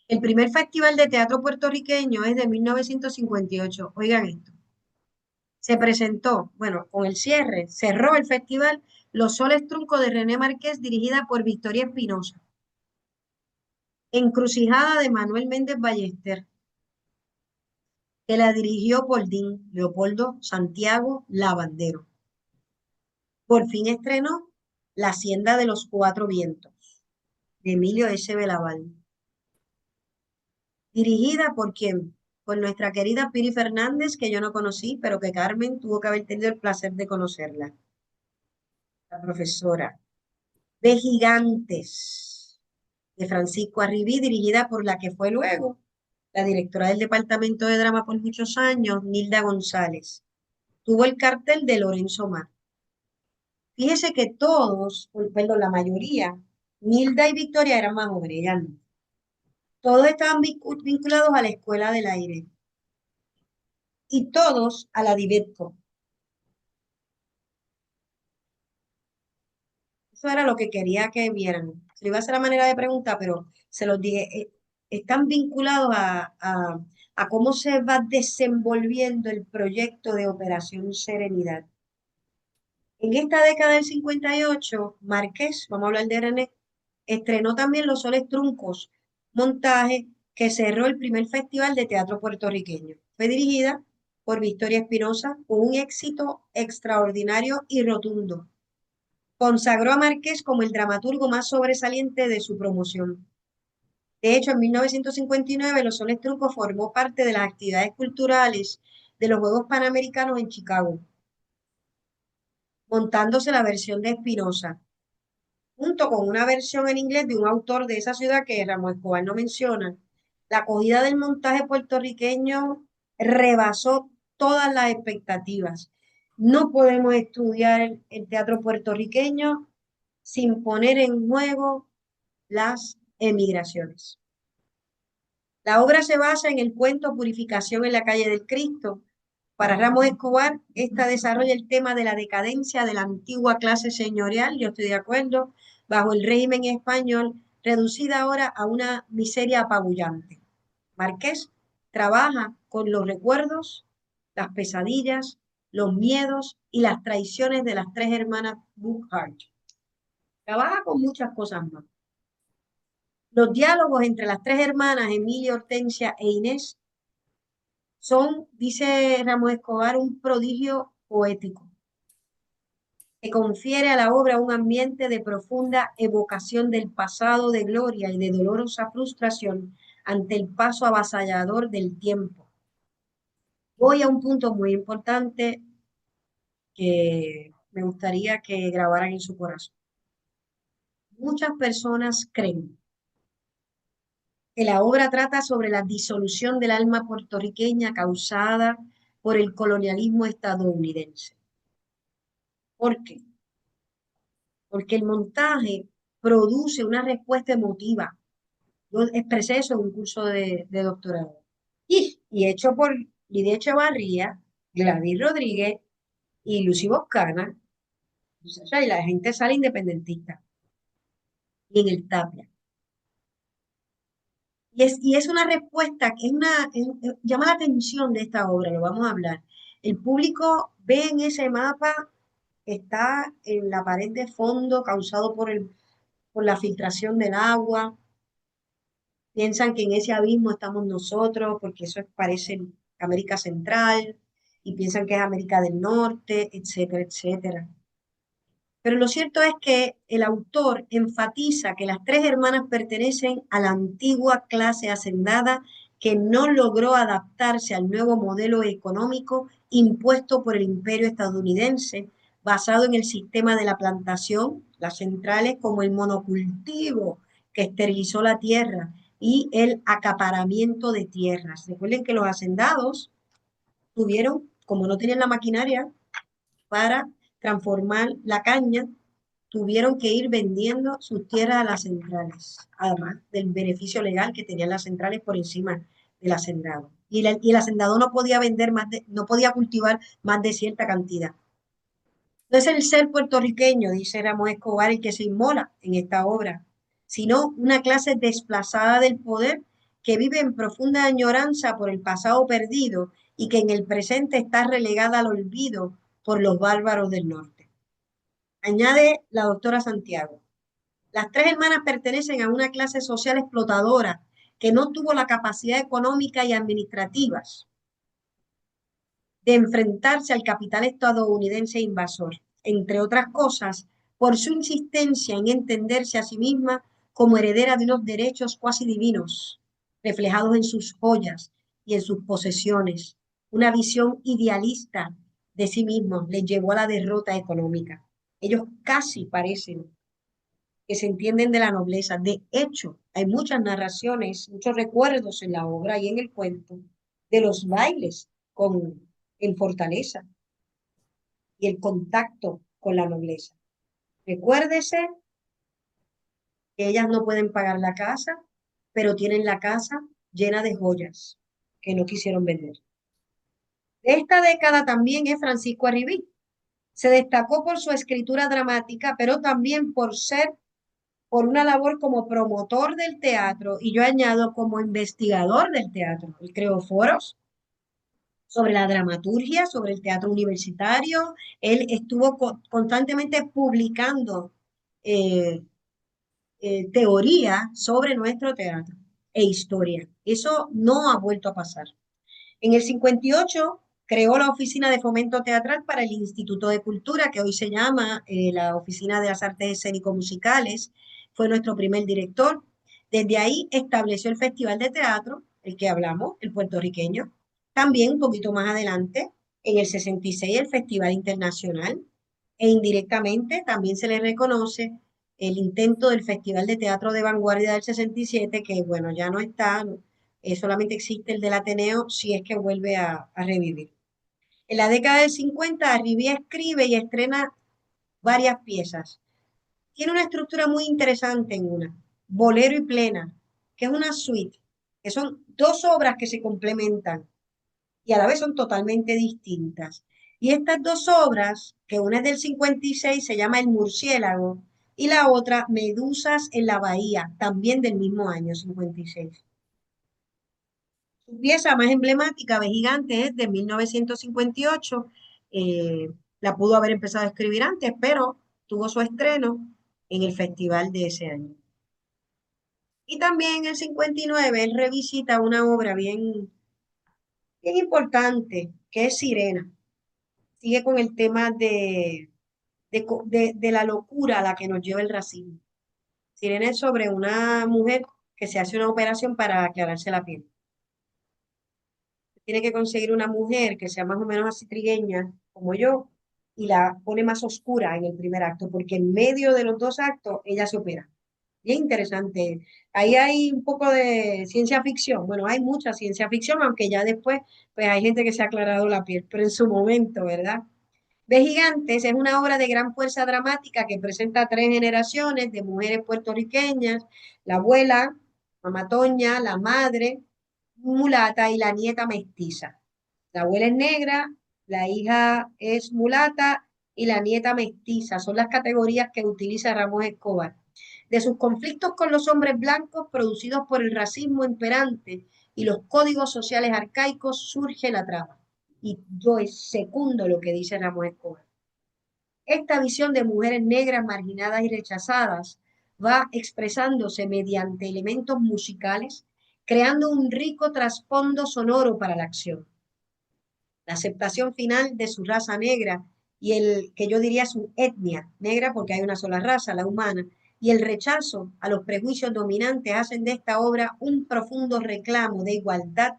El primer festival de teatro puertorriqueño es de 1958. Oigan esto. Se presentó, bueno, con el cierre, cerró el festival Los Soles Truncos de René Márquez, dirigida por Victoria Espinosa. Encrucijada de Manuel Méndez Ballester, que la dirigió por Dean Leopoldo Santiago Lavandero. Por fin estrenó La Hacienda de los Cuatro Vientos, de Emilio S. Belaval. Dirigida por quién? Por nuestra querida Piri Fernández, que yo no conocí, pero que Carmen tuvo que haber tenido el placer de conocerla. La profesora. De Gigantes, de Francisco Arribí, dirigida por la que fue luego la directora del Departamento de Drama por muchos años, Nilda González. Tuvo el cartel de Lorenzo Mar. Fíjese que todos, perdón, la mayoría, Nilda y Victoria eran más jóvenes, ya no. Todos estaban vinculados a la Escuela del Aire y todos a la Divetco. Eso era lo que quería que vieran. Se lo iba a hacer a manera de pregunta, pero se los dije. Están vinculados a cómo se va desenvolviendo el proyecto de Operación Serenidad. En esta década del 58, Márquez, vamos a hablar de René, estrenó también Los Soles Truncos, montaje que cerró el primer festival de teatro puertorriqueño. Fue dirigida por Victoria Espinosa con un éxito extraordinario y rotundo. Consagró a Márquez como el dramaturgo más sobresaliente de su promoción. De hecho, en 1959, Los Soles Truncos formó parte de las actividades culturales de los Juegos Panamericanos en Chicago, montándose la versión de Espinosa, junto con una versión en inglés de un autor de esa ciudad que Ramos Escobar no menciona. La acogida del montaje puertorriqueño rebasó todas las expectativas. No podemos estudiar el teatro puertorriqueño sin poner en juego las emigraciones. La obra se basa en el cuento Purificación en la calle del Cristo. Para Ramos Escobar, esta desarrolla el tema de la decadencia de la antigua clase señorial, yo estoy de acuerdo, bajo el régimen español, reducida ahora a una miseria apabullante. Márquez trabaja con los recuerdos, las pesadillas, los miedos y las traiciones de las tres hermanas Buckhart. Trabaja con muchas cosas más. Los diálogos entre las tres hermanas, Emilia, Hortensia e Inés, son, dice Ramos Escobar, un prodigio poético que confiere a la obra un ambiente de profunda evocación del pasado de gloria y de dolorosa frustración ante el paso avasallador del tiempo. Voy a un punto muy importante que me gustaría que grabaran en su corazón. Muchas personas creen que la obra trata sobre la disolución del alma puertorriqueña causada por el colonialismo estadounidense. ¿Por qué? Porque el montaje produce una respuesta emotiva. Yo expresé eso en un curso de doctorado. Y hecho por Lidia Echevarría, Gladys Rodríguez y Lucy Boscana, O sea, y la gente sale independentista. Y en el Tapia. Y es una respuesta que llama la atención de esta obra, lo vamos a hablar. El público ve en ese mapa que está en la pared de fondo causado por la filtración del agua. Piensan que en ese abismo estamos nosotros, porque parece América Central, y piensan que es América del Norte, etcétera, etcétera. Pero lo cierto es que el autor enfatiza que las tres hermanas pertenecen a la antigua clase hacendada que no logró adaptarse al nuevo modelo económico impuesto por el imperio estadounidense, basado en el sistema de la plantación, las centrales como el monocultivo que esterilizó la tierra y el acaparamiento de tierras. Recuerden que los hacendados tuvieron, como no tenían la maquinaria para transformar la caña, tuvieron que ir vendiendo sus tierras a las centrales, además del beneficio legal que tenían las centrales por encima del hacendado. Y el hacendado no podía no podía cultivar más de cierta cantidad. No es el ser puertorriqueño, dice Ramos Escobar, el que se inmola en esta obra, sino una clase desplazada del poder que vive en profunda añoranza por el pasado perdido y que en el presente está relegada al olvido por los bárbaros del norte. Añade la doctora Santiago. Las tres hermanas pertenecen a una clase social explotadora que no tuvo la capacidad económica y administrativas de enfrentarse al capital estadounidense invasor, entre otras cosas, por su insistencia en entenderse a sí misma como heredera de unos derechos cuasi divinos, reflejados en sus joyas y en sus posesiones. Una visión idealista de sí mismos les llevó a la derrota económica. Ellos casi parecen que se entienden de la nobleza. De hecho, hay muchas narraciones, muchos recuerdos en la obra y en el cuento de los bailes en Fortaleza y el contacto con la nobleza. Recuérdese que ellas no pueden pagar la casa, pero tienen la casa llena de joyas que no quisieron vender. De esta década también es Francisco Arribí. Se destacó por su escritura dramática, pero también por una labor como promotor del teatro y yo añado como investigador del teatro. Él creó foros sobre la dramaturgia, sobre el teatro universitario. Él estuvo constantemente publicando eh, teoría sobre nuestro teatro e historia. Eso no ha vuelto a pasar. En el 58 creó la Oficina de Fomento Teatral para el Instituto de Cultura, que hoy se llama la Oficina de las Artes Escénico-Musicales. Fue nuestro primer director. Desde ahí estableció el Festival de Teatro, el que hablamos, el puertorriqueño. También un poquito más adelante, en el 66, el Festival Internacional. E indirectamente también se le reconoce el intento del Festival de Teatro de Vanguardia del 67, que bueno, ya no está, solamente existe el del Ateneo si es que vuelve a revivir. En la década del 50, Rivia escribe y estrena varias piezas. Tiene una estructura muy interesante en una, Bolero y Plena, que es una suite, que son dos obras que se complementan y a la vez son totalmente distintas. Y estas dos obras, que una es del 56, se llama El Murciélago, y la otra, Medusas en la Bahía, también del mismo año, 56. Su pieza más emblemática, Ave Gigante, es de 1958. La pudo haber empezado a escribir antes, pero tuvo su estreno en el festival de ese año. Y también en el 59 él revisita una obra bien importante, que es Sirena. Sigue con el tema de la locura a la que nos lleva el racismo. Sirena es sobre una mujer que se hace una operación para aclararse la piel. Tiene que conseguir una mujer que sea más o menos así trigueña, como yo, y la pone más oscura en el primer acto, porque en medio de los dos actos ella se opera. Bien interesante. Ahí hay un poco de ciencia ficción. Bueno, hay mucha ciencia ficción, aunque ya después, pues hay gente que se ha aclarado la piel, pero en su momento, ¿verdad? De Gigantes es una obra de gran fuerza dramática que presenta tres generaciones de mujeres puertorriqueñas, la abuela, mamá Toña, la madre, mulata y la nieta mestiza. La abuela es negra, la hija es mulata y la nieta mestiza son las categorías que utiliza Ramos Escobar. De sus conflictos con los hombres blancos producidos por el racismo imperante y los códigos sociales arcaicos surge la trama. Y yo secundo lo que dice Ramos Escobar. Esta visión de mujeres negras marginadas y rechazadas va expresándose mediante elementos musicales, creando un rico trasfondo sonoro para la acción. La aceptación final de su raza negra y el que yo diría su etnia negra, porque hay una sola raza, la humana, y el rechazo a los prejuicios dominantes hacen de esta obra un profundo reclamo de igualdad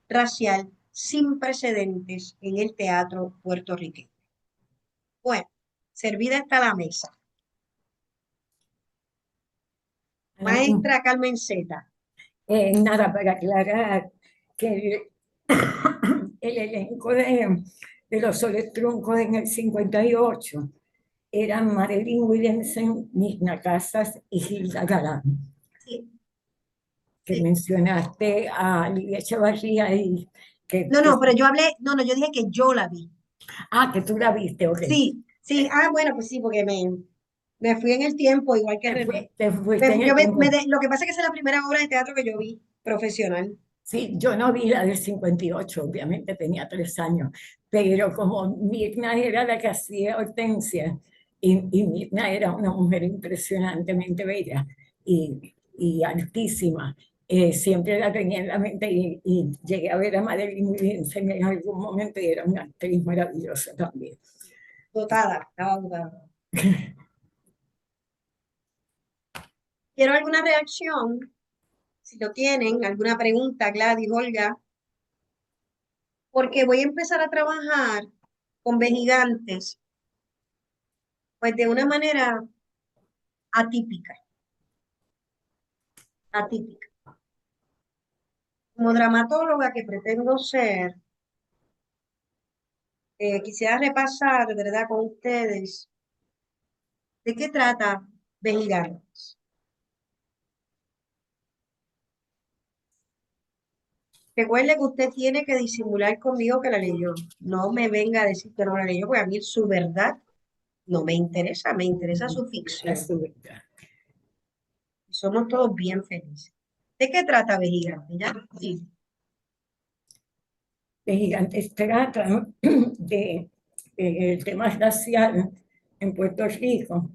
racial sin precedentes en el teatro puertorriqueño. Bueno, servida está la mesa. Maestra Carmen Zeta. Nada, para aclarar que el elenco de los Soles Truncos en el 58 eran Marilyn Williamson, Mirna Casas y Gilda Galán. Sí. Que Sí. mencionaste a Lidia Echevarría y que... No, pero yo hablé, no, yo dije que yo la vi. Ah, que tú la viste, ok. Sí, bueno, pues sí, porque me fui en el tiempo, igual que René. Te fuiste en el tiempo. Lo que pasa es que esa es la primera obra de teatro que yo vi profesional. Sí, yo no vi la del 58, obviamente tenía 3 años, pero como Mirna era la que hacía Hortensia, y Mirna era una mujer impresionantemente bella y altísima, siempre la tenía en la mente y llegué a ver a Marilyn Williamson en algún momento y era una actriz maravillosa también. Dotada, estaba dotada. Quiero alguna reacción, si lo tienen, alguna pregunta, Gladys, Olga, porque voy a empezar a trabajar con Gigantes, pues de una manera atípica. Como dramatóloga que pretendo ser, quisiera repasar, de verdad, con ustedes, ¿de qué trata Gigantes? Recuerde que usted tiene que disimular conmigo que la leyó. No me venga a decir que no la leyó, porque a mí su verdad no me interesa su ficción. Y somos todos bien felices. ¿De qué trata Gigantes? ¿Ya? Sí. Gigantes trata del tema racial en Puerto Rico.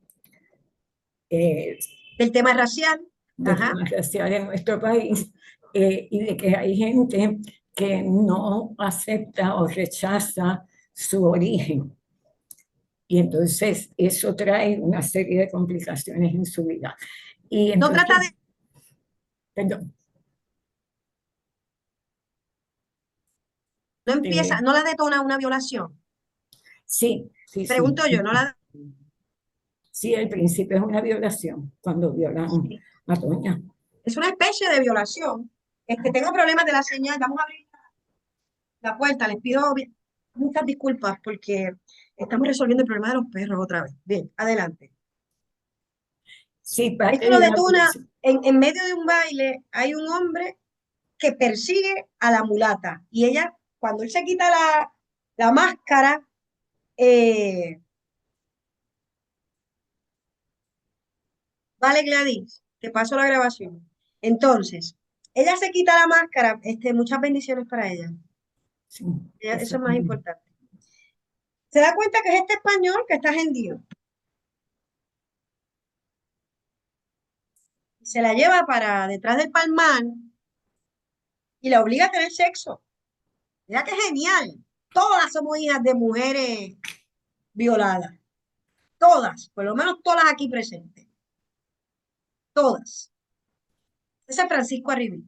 Del tema racial. Del tema racial en nuestro país. Y de que hay gente que no acepta o rechaza su origen. Y entonces eso trae una serie de complicaciones en su vida. Y entonces, no trata de... Perdón. No empieza, no la detona una violación. Sí. Pregunto yo, no la... Sí, al principio es una violación, cuando violan a Toña. Es una especie de violación. Tengo problemas de la señal, vamos a abrir la puerta, les pido muchas disculpas porque estamos resolviendo el problema de los perros otra vez. Bien, adelante. Sí, Esto lo detona en medio de un baile, hay un hombre que persigue a la mulata y ella, cuando él se quita la máscara, vale, Gladys, te paso la grabación. Entonces, ella se quita la máscara, muchas bendiciones para ella. Sí, Eso es más importante. Se da cuenta que es este español que está hendido. Se la lleva para detrás del palmar y la obliga a tener sexo. Mira qué genial. Todas somos hijas de mujeres violadas. Todas, por lo menos todas aquí presentes. Todas. Ese es Francisco Arribí.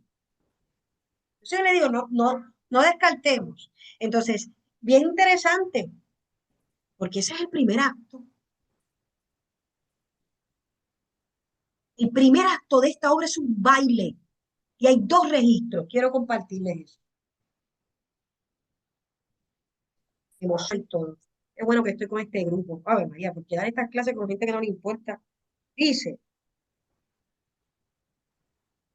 Entonces yo le digo, no descartemos. Entonces, bien interesante, porque ese es el primer acto. El primer acto de esta obra es un baile. Y hay 2 registros. Quiero compartirles eso. Emoción y todo. Es bueno que estoy con este grupo. A ver, María, porque dar estas clases con gente que no le importa. Dice,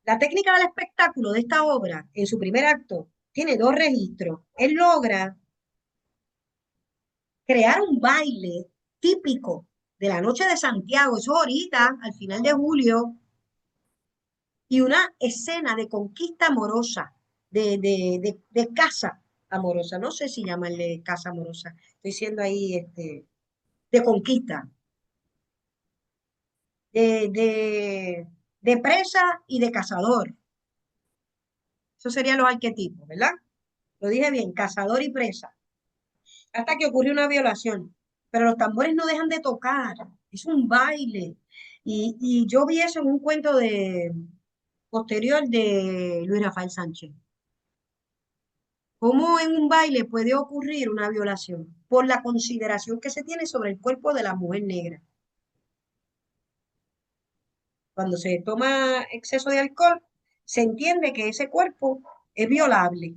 la técnica del espectáculo de esta obra, en su primer acto, tiene 2 registros. Él logra crear un baile típico de la noche de Santiago, eso ahorita, al final de julio, y una escena de conquista amorosa, de casa amorosa, no sé si llamarle casa amorosa, estoy diciendo ahí, de conquista, de, de, de presa y de cazador. Esos serían los arquetipos, ¿verdad? Lo dije bien, cazador y presa. Hasta que ocurre una violación. Pero los tambores no dejan de tocar. Es un baile. Y yo vi eso en un cuento posterior de Luis Rafael Sánchez. ¿Cómo en un baile puede ocurrir una violación? Por la consideración que se tiene sobre el cuerpo de la mujer negra. Cuando se toma exceso de alcohol, se entiende que ese cuerpo es violable.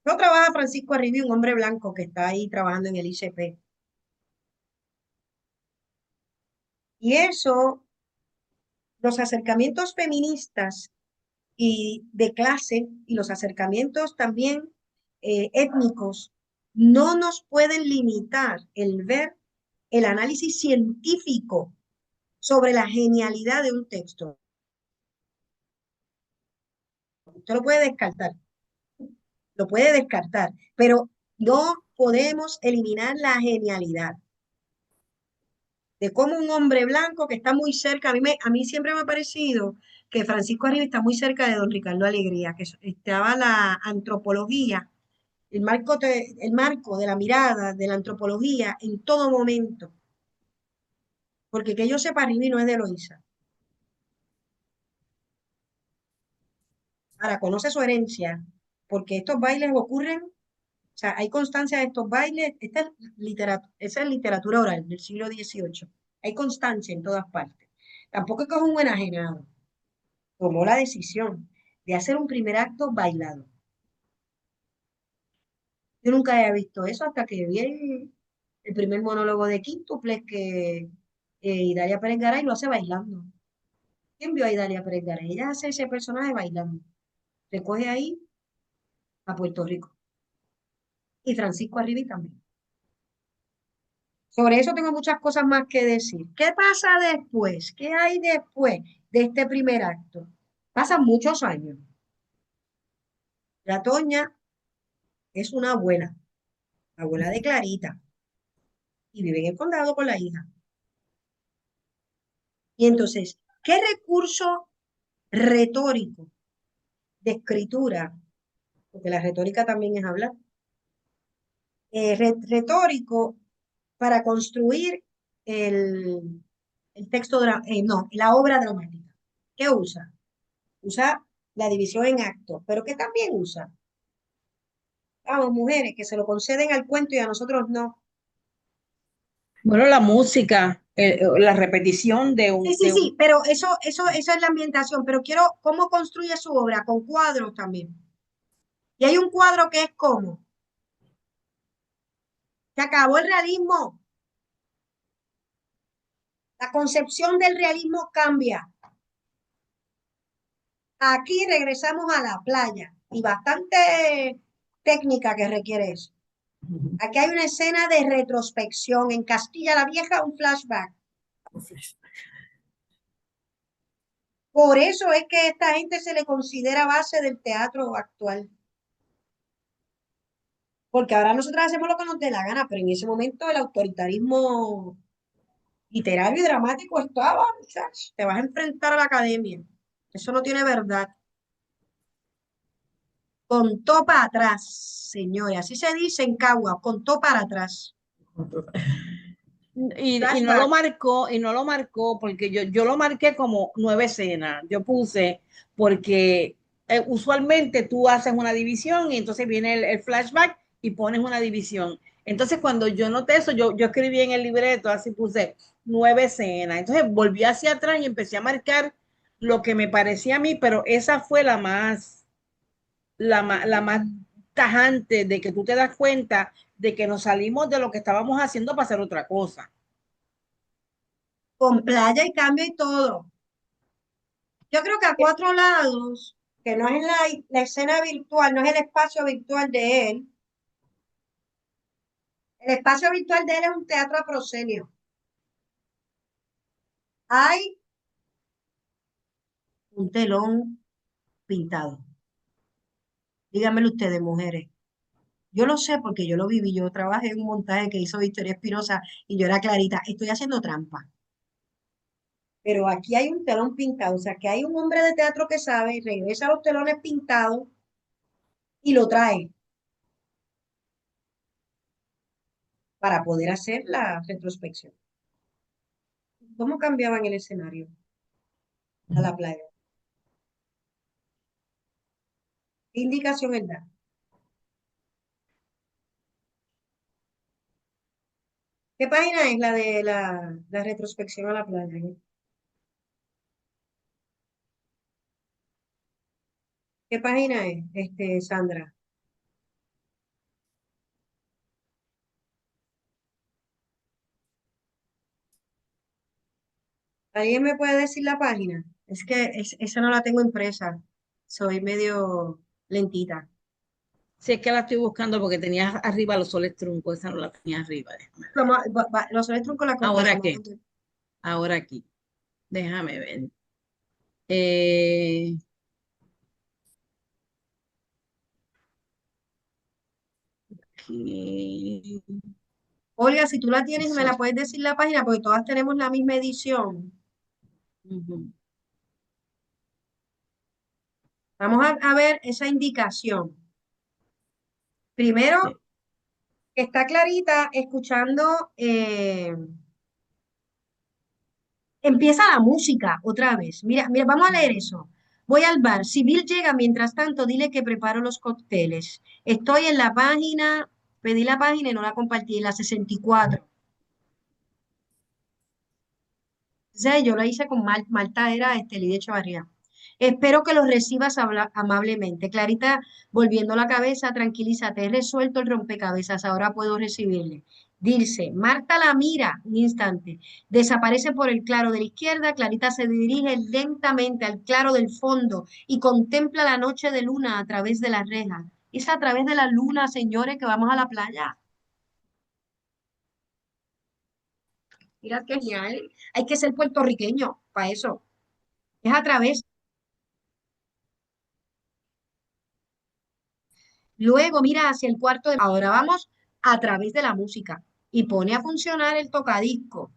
No trabaja Francisco Arribí, un hombre blanco que está ahí trabajando en el ICP. Y eso, los acercamientos feministas y de clase y los acercamientos también étnicos no nos pueden limitar el ver el análisis científico sobre la genialidad de un texto. Usted lo puede descartar, pero no podemos eliminar la genialidad de cómo un hombre blanco que está muy cerca, a mí siempre me ha parecido que Francisco Arriba está muy cerca de don Ricardo Alegría, que estaba la antropología, el marco de la mirada de la antropología en todo momento, porque que yo sepa, Arribí no es de Eloísa. Ahora, conoce su herencia, porque estos bailes ocurren, o sea, hay constancia de estos bailes, esa es literatura oral del siglo XVIII, hay constancia en todas partes. Tampoco es que es un enajenado, tomó la decisión de hacer un primer acto bailado. Yo nunca había visto eso hasta que vi el primer monólogo de Quíntuples que Idalia Pérez Garay lo hace bailando. ¿Quién vio a Idalia Pérez Garay? Ella hace ese personaje bailando. Recoge ahí a Puerto Rico. Y Francisco Arribí también. Sobre eso tengo muchas cosas más que decir. ¿Qué pasa después? ¿Qué hay después de este primer acto? Pasan muchos años. La Toña es una abuela de Clarita, y vive en el condado con la hija. Y entonces, ¿qué recurso retórico de escritura, porque la retórica también es hablar, retórico para construir el texto, no, la obra dramática? ¿Qué usa? Usa la división en actos, pero ¿qué también usa? Vamos, mujeres, que se lo conceden al cuento y a nosotros no. Bueno, la música, la repetición Sí, pero eso es la ambientación, pero quiero cómo construye su obra, con cuadros también. Y hay un cuadro que es como, se acabó el realismo, la concepción del realismo cambia. Aquí regresamos a la playa y bastante técnica que requiere eso. Aquí hay una escena de retrospección. En Castilla la Vieja, un flashback. Por eso es que a esta gente se le considera base del teatro actual. Porque ahora nosotros hacemos lo que nos dé la gana, pero en ese momento el autoritarismo literario y dramático estaba, muchachos, te vas a enfrentar a la academia. Eso no tiene verdad. Contó para atrás, señores. Así se dice en Cagua, contó para atrás. y no lo marcó porque yo lo marqué como 9 escenas. Yo puse porque usualmente tú haces una división y entonces viene el flashback y pones una división. Entonces cuando yo noté eso, yo escribí en el libreto, así puse 9 escenas. Entonces volví hacia atrás y empecé a marcar lo que me parecía a mí, pero esa fue la más tajante de que tú te das cuenta de que nos salimos de lo que estábamos haciendo para hacer otra cosa. Con playa y cambio y todo. Yo creo que a cuatro lados, que no es la escena virtual, no es el espacio virtual de él, El espacio virtual de él es un teatro a proscenio. Hay un telón pintado. Díganmelo ustedes, mujeres. Yo lo sé porque yo lo viví. Yo trabajé en un montaje que hizo Victoria Espinosa y yo era Clarita. Estoy haciendo trampa. Pero aquí hay un telón pintado. O sea, que hay un hombre de teatro que sabe, regresa los telones pintados y lo trae para poder hacer la retrospección. ¿Cómo cambiaban el escenario a la playa? ¿Qué indicación él da? ¿Qué página es la de la retrospección a la playa? ¿Qué página es, Sandra? ¿Alguien me puede decir la página? Es que esa no la tengo impresa. Soy medio lentita. Si es que la estoy buscando porque tenía arriba los soles truncos, esa no la tenía arriba. Déjame ver. Los electros con la ¿Ahora cortamos. qué? Ahora aquí. Déjame ver. Eh, aquí. Olga, si tú la tienes, me la Sol. puedes decir la página porque todas tenemos la misma edición. Ujú. Vamos a ver esa indicación. Primero, Sí. está Clarita escuchando, empieza la música otra vez. Mira, mira, vamos a leer eso. Voy al bar. Si Bill llega, mientras tanto, dile que preparo los cócteles. Estoy en la página, pedí la página y no la compartí, en la 64. Sea, yo la hice con Marta, era Lidia Echavarría. Espero que los recibas amablemente. Clarita, volviendo la cabeza, tranquilízate, he resuelto el rompecabezas, ahora puedo recibirle. Dice, Marta la mira un instante, desaparece por el claro de la izquierda, Clarita se dirige lentamente al claro del fondo y contempla la noche de luna a través de la reja. Es a través de la luna, señores, que vamos a la playa. Mira qué genial. Hay que ser puertorriqueño para eso. Es a través. Luego mira hacia el cuarto de... Ahora vamos a través de la música y pone a funcionar el tocadisco.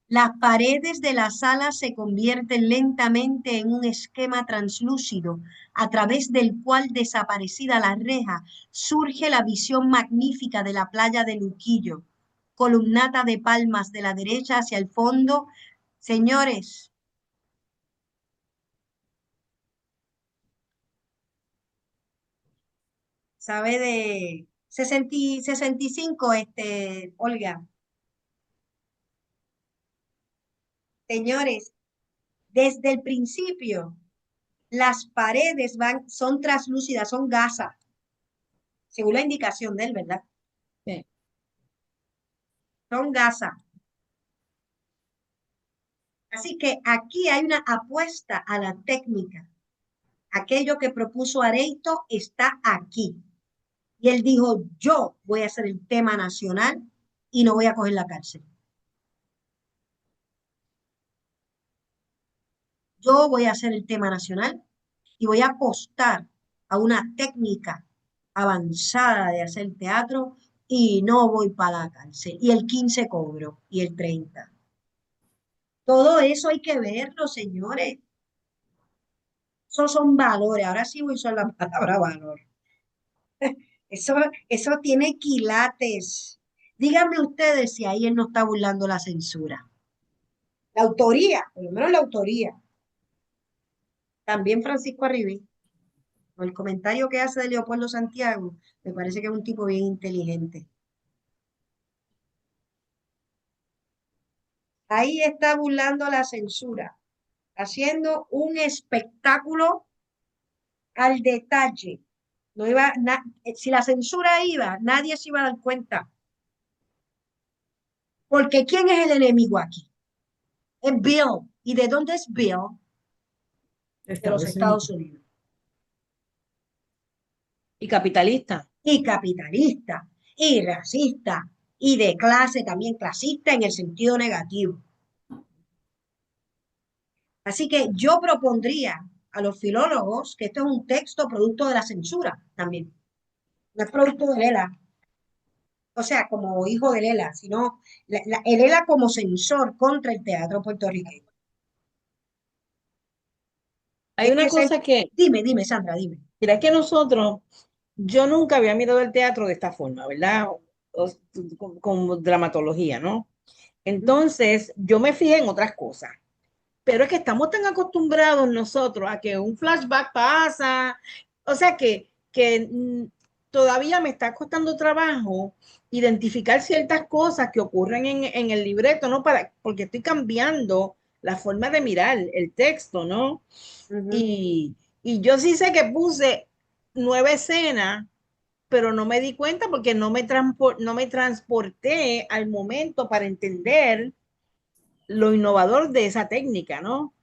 Las paredes de la sala se convierten lentamente en un esquema translúcido, a través del cual, desaparecida la reja, surge la visión magnífica de la playa de Luquillo, columnata de palmas de la derecha hacia el fondo. Señores, ¿sabe de 65, Olga? Señores, desde el principio, las paredes son translúcidas, son gasas, según la indicación de él, ¿verdad? Sí. Son gasas. Así que aquí hay una apuesta a la técnica. Aquello que propuso Areito está aquí. Y él dijo, yo voy a hacer el tema nacional y no voy a coger la cárcel. Yo voy a hacer el tema nacional y voy a apostar a una técnica avanzada de hacer teatro y no voy para la cárcel. Y el 15 cobro y el 30. Todo eso hay que verlo, señores. Esos son valores. Ahora sí voy a usar la palabra valor. Eso, eso tiene quilates. Díganme ustedes si ahí él no está burlando la censura. La autoría, por lo menos la autoría. También Francisco Arribí. Con el comentario que hace de Leopoldo Santiago, me parece que es un tipo bien inteligente. Ahí está burlando la censura, haciendo un espectáculo al detalle. No iba, si la censura iba, nadie se iba a dar cuenta. Porque ¿quién es el enemigo aquí? Es Bill. ¿Y de dónde es Bill? De los Estados Unidos. Estados Unidos. Y capitalista. Y capitalista. y racista y de clase también clasista en el sentido negativo. Así que yo propondría a los filólogos que esto es un texto producto de la censura también. No es producto de Lela, o sea, como hijo de Lela, sino el Lela como censor contra el teatro puertorriqueño. Hay una cosa que, Dime, Sandra, dime. mira que nosotros, yo nunca había mirado el teatro de esta forma, ¿verdad? Con dramatología, ¿no? Entonces, yo me fijé en otras cosas. Pero es que estamos tan acostumbrados nosotros a que un flashback pasa, o sea que todavía me está costando trabajo identificar ciertas cosas que ocurren en el libreto, ¿no? Porque estoy cambiando la forma de mirar el texto, ¿no? Y, y yo sí sé que puse 9 escenas, pero no me di cuenta porque no me transporté al momento para entender lo innovador de esa técnica, ¿no?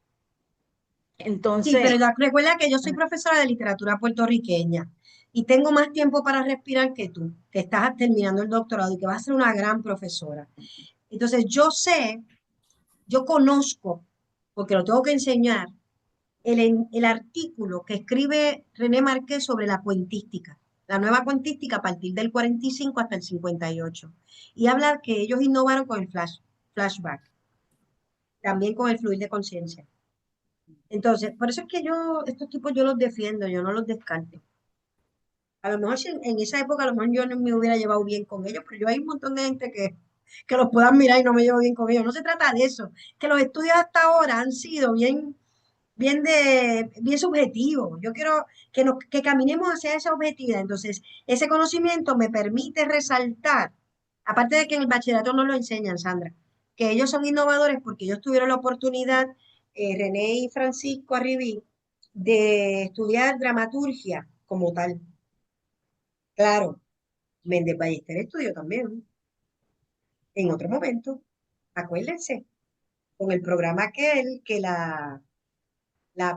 Sí, pero Entonces, recuerda que yo soy profesora de literatura puertorriqueña y tengo más tiempo para respirar que tú, que estás terminando el doctorado y que vas a ser una gran profesora. Entonces, yo conozco, porque lo tengo que enseñar, el artículo que escribe René Marqués sobre la cuentística, la nueva cuentística a partir del 45 hasta el 58. Y habla que ellos innovaron con el flashback, también con el fluir de conciencia. Entonces, por eso es que estos tipos yo los defiendo, yo no los descarto. A lo mejor en esa época, a lo mejor yo no me hubiera llevado bien con ellos, pero yo hay un montón de gente que los puedan mirar y no me llevo bien con ellos. No se trata de eso, que los estudios hasta ahora han sido bien subjetivos. Yo quiero que caminemos hacia esa objetividad. Entonces, ese conocimiento me permite resaltar, aparte de que en el bachillerato no lo enseñan, Sandra, que ellos son innovadores porque ellos tuvieron la oportunidad, René y Francisco Arribí, de estudiar dramaturgia como tal. Claro, Méndez Ballester estudió también en otro momento, acuérdense, con el programa aquel que la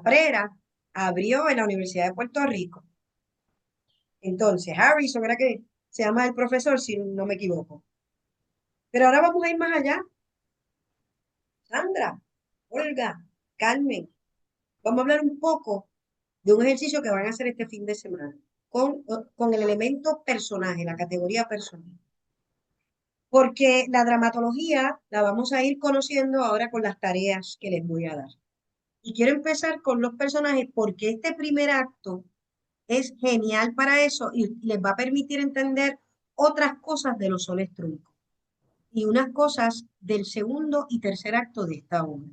Prera abrió en la Universidad de Puerto Rico. Entonces, Harrison era que se llama el profesor, si no me equivoco. Pero ahora vamos a ir más allá. Sandra, Olga, Carmen, vamos a hablar un poco de un ejercicio que van a hacer este fin de semana con el elemento personaje, la categoría personaje. Porque la dramatología la vamos a ir conociendo ahora con las tareas que les voy a dar. Y quiero empezar con los personajes porque este primer acto es genial para eso y les va a permitir entender otras cosas de los soles truncos y unas cosas del segundo y tercer acto de esta obra.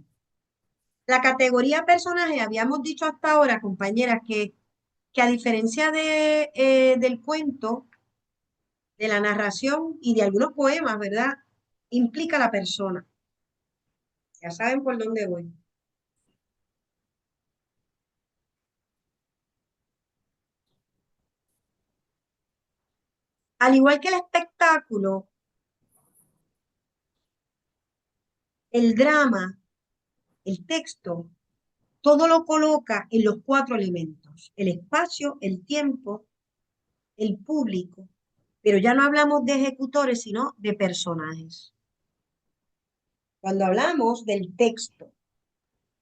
La categoría personaje, habíamos dicho hasta ahora, compañeras, que a diferencia del cuento, de la narración y de algunos poemas, ¿verdad? Implica la persona. Ya saben por dónde voy. Al igual que el espectáculo, el drama, el texto, todo lo coloca en los 4 elementos: el espacio, el tiempo, el público, pero ya no hablamos de ejecutores, sino de personajes. Cuando hablamos del texto,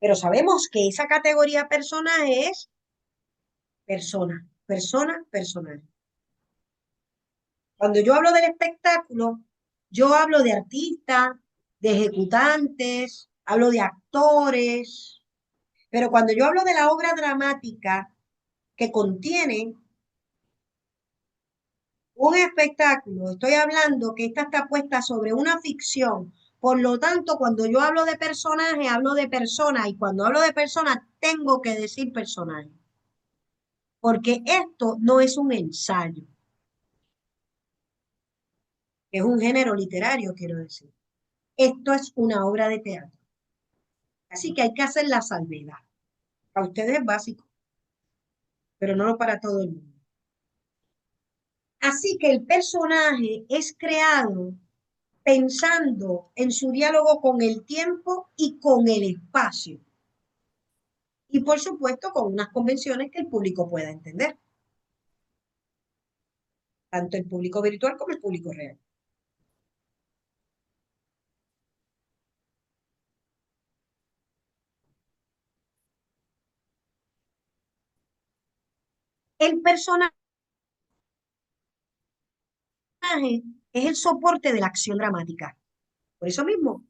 pero sabemos que esa categoría personaje es personaje. Cuando yo hablo del espectáculo, yo hablo de artistas, de ejecutantes, hablo de actores, pero cuando yo hablo de la obra dramática que contiene un espectáculo, estoy hablando que esta está puesta sobre una ficción. Por lo tanto, cuando yo hablo de personaje, hablo de persona, y cuando hablo de persona, tengo que decir personaje. Porque esto no es un ensayo, es un género literario, quiero decir. Esto es una obra de teatro. Así que hay que hacer la salvedad. Para ustedes es básico, pero no para todo el mundo. Así que el personaje es creado pensando en su diálogo con el tiempo y con el espacio. Y por supuesto con unas convenciones que el público pueda entender. tanto el público virtual como el público real. El personaje es el soporte de la acción dramática. Por eso mismo,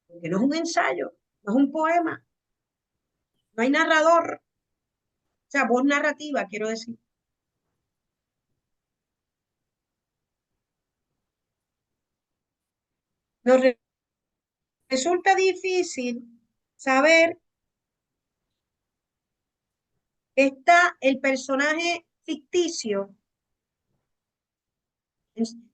porque no es un ensayo, no es un poema, no hay narrador, o sea, voz narrativa, quiero decir. Nos resulta difícil saber que está el personaje ficticio.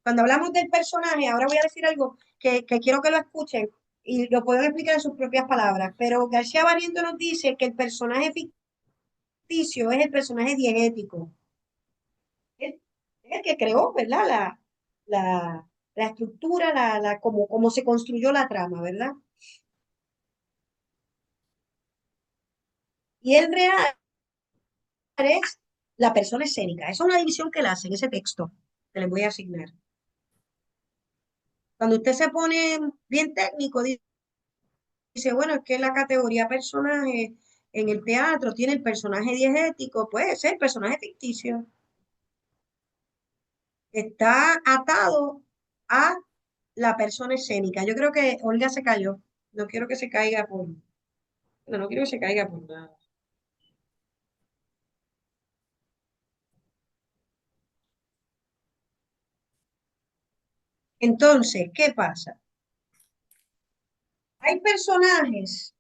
Cuando hablamos del personaje, ahora voy a decir algo que quiero que lo escuchen y lo pueden explicar en sus propias palabras, pero García Barriento nos dice que el personaje ficticio es el personaje diegético. Es el que creó, ¿verdad? La estructura, cómo se construyó la trama, ¿verdad? Y el real es la persona escénica. Esa es una división que él hace en ese texto que les voy a asignar. Cuando usted se pone bien técnico, dice, bueno, es que la categoría personaje en el teatro tiene el personaje diegético, puede ser personaje ficticio. Está atado a la persona escénica. Yo creo que Olga se cayó. No quiero que se caiga no quiero que se caiga por nada. Entonces, ¿qué pasa? Hay personajes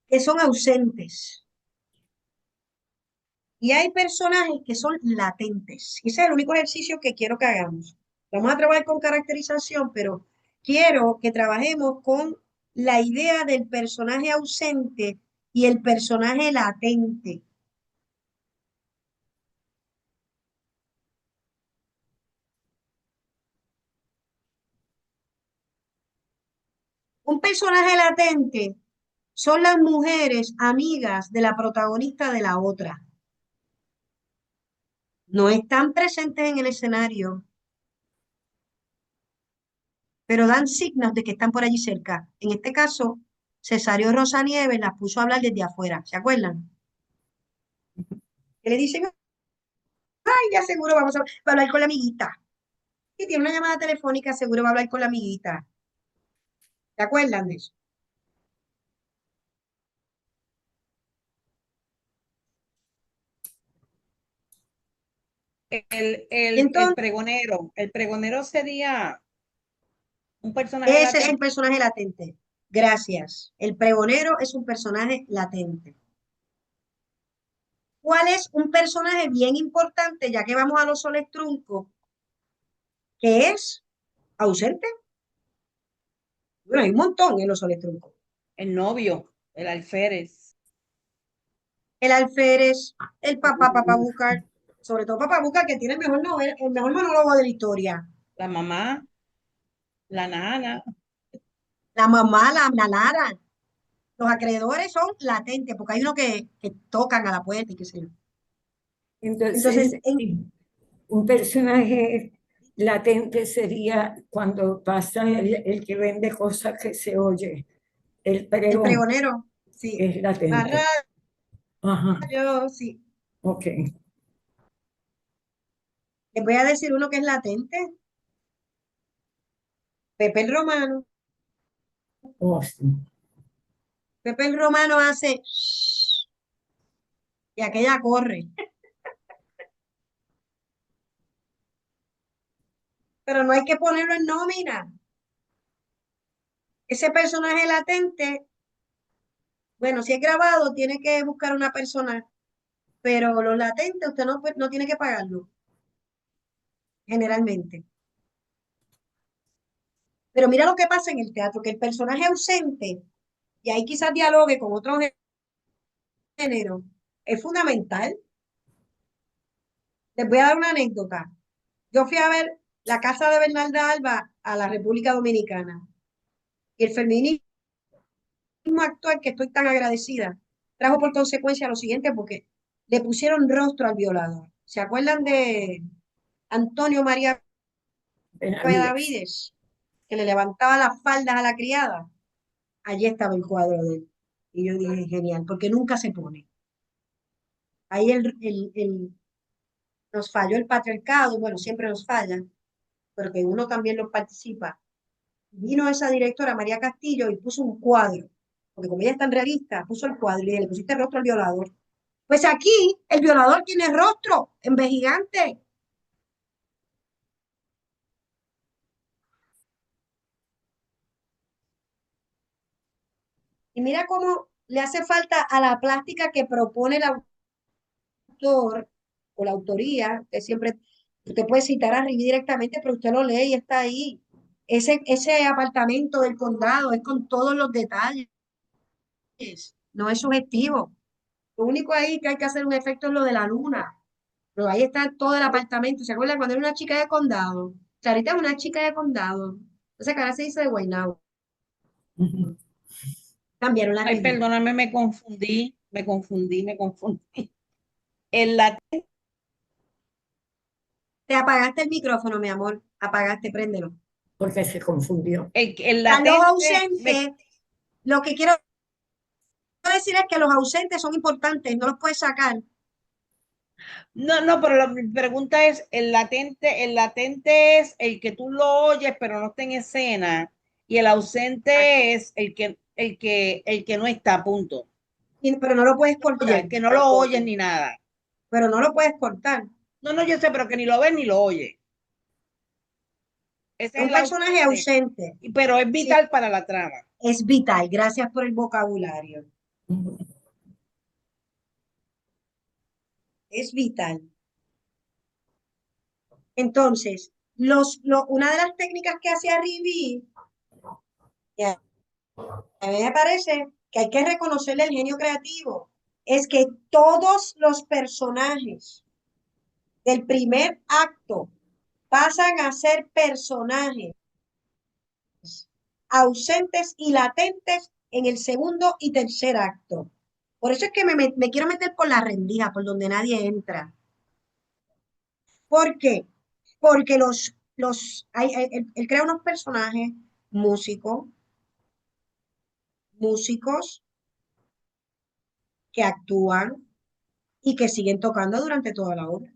que son ausentes y hay personajes que son latentes. Ese es el único ejercicio que quiero que hagamos. Vamos a trabajar con caracterización, pero quiero que trabajemos con la idea del personaje ausente y el personaje latente. Un personaje latente son las mujeres amigas de la protagonista de la otra. No están presentes en el escenario, pero dan signos de que están por allí cerca. En este caso, Cesario Rosa Nieves las puso a hablar desde afuera, ¿se acuerdan? Que le dicen, ay, ya seguro va a hablar con la amiguita. Y tiene una llamada telefónica, seguro va a hablar con la amiguita. ¿Se acuerdan de eso? Entonces, El pregonero sería un personaje ese es el latente. personaje latente. Gracias. El pregonero es un personaje latente. ¿Cuál es un personaje bien importante, ya que vamos a los soles truncos, que es ausente? Bueno, hay un montón en los soles truncos. El novio, el alférez. El alférez, el papá Búcar, sobre todo papá Búcar, que tiene el mejor monólogo de la historia. La mamá, la nana. La mamá, la Lara. Los acreedores son latentes, porque hay uno que tocan a la puerta y qué sé yo. Entonces, Entonces, un personaje latente sería cuando pasa el que vende cosas que se oye. El el pregón pregonero, sí. es latente. La Ajá, radio, sí. ok. Les voy a decir uno que es latente. Pepe el Romano. Oh, sí. Pepe el Romano hace shhh, y aquella corre. Pero no hay que ponerlo en nómina. Ese personaje latente, bueno, si es grabado, tiene que buscar una persona, pero los latentes usted no tiene que pagarlo, generalmente. Pero mira lo que pasa en el teatro, que el personaje ausente, y ahí quizás dialogue con otros géneros, es fundamental. Les voy a dar una anécdota. Yo fui a ver la casa de Bernalda Alba a la República Dominicana. Y el feminismo mismo actor que estoy tan agradecida, trajo por consecuencia lo siguiente porque le pusieron rostro al violador. ¿Se acuerdan de Antonio María Benavides. Benavides, que le levantaba las faldas a la criada? Allí estaba el cuadro de él. Y yo dije, genial, porque nunca se pone. Ahí nos falló el patriarcado, bueno, siempre nos falla, pero que uno también lo participa. Vino esa directora, María Castillo, y puso un cuadro, porque como ella es tan realista, puso el cuadro y le pusiste rostro al violador. Pues aquí el violador tiene rostro en vez gigante. Y mira cómo le hace falta a la plástica que propone el autor o la autoría, que siempre usted puede citar a Rivi directamente, pero usted lo lee y está ahí. Ese apartamento del condado es con todos los detalles, no es subjetivo. Lo único ahí que hay que hacer un efecto es lo de la luna, pero ahí está todo el apartamento. ¿Se acuerdan cuando era una chica de condado? Clarita es una chica de condado. Entonces, que ahora se dice de Guaynabo. Cambiaron la Ay, región. perdóname, me confundí. El latente, Te apagaste el micrófono, mi amor. Apagaste, préndelo. Porque se confundió. el A los latente, ausentes, lo que quiero decir es que los ausentes son importantes, no los puedes sacar. no, pero mi pregunta es, el latente es el que tú lo oyes, pero no está en escena, y el ausente es el que no está a punto. Pero no lo puedes Oye, cortar. que no lo oyes ni nada. Pero no lo puedes cortar. No, yo sé, pero que ni lo ves ni lo oyes. Ese es Un el personaje ausente, ausente. pero es Sí, vital para la trama. es vital. Gracias por el vocabulario. Es vital. Entonces, una de las técnicas que hacía Rivi, y a mí me parece que hay que reconocerle el genio creativo, es que todos los personajes del primer acto pasan a ser personajes ausentes y latentes en el segundo y tercer acto. Por eso es que me quiero meter por la rendija, por donde nadie entra. ¿Por qué? Porque él crea unos personajes músicos que actúan y que siguen tocando durante toda la obra.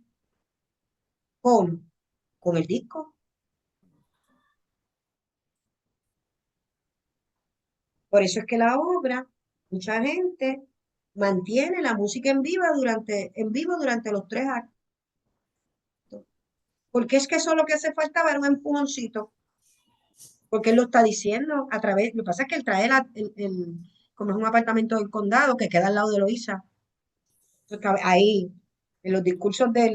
Con el disco. Por eso es que la obra, mucha gente mantiene la música en vivo durante los 3 actos. Porque es que eso lo que hace falta era un empujoncito. Porque él lo está diciendo a través, lo que pasa es que él trae como es un apartamento del condado que queda al lado de Loíza. Ahí, en los discursos de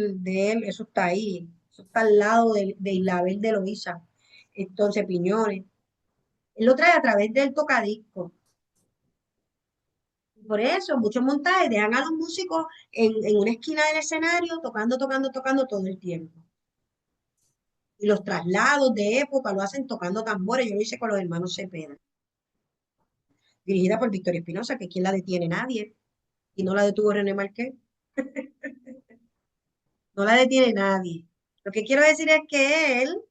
él, eso está ahí. Eso está al lado de Isabel de Loíza. Entonces, Piñones. Él lo trae a través del tocadisco. Por eso, muchos montajes dejan a los músicos en una esquina del escenario tocando todo el tiempo. Y los traslados de época lo hacen tocando tambores. Yo lo hice con los hermanos Cepeda. Dirigida por Victoria Espinosa, que quien la detiene nadie. Y no la detuvo René Marqués. No la detiene nadie. Lo que quiero decir es que él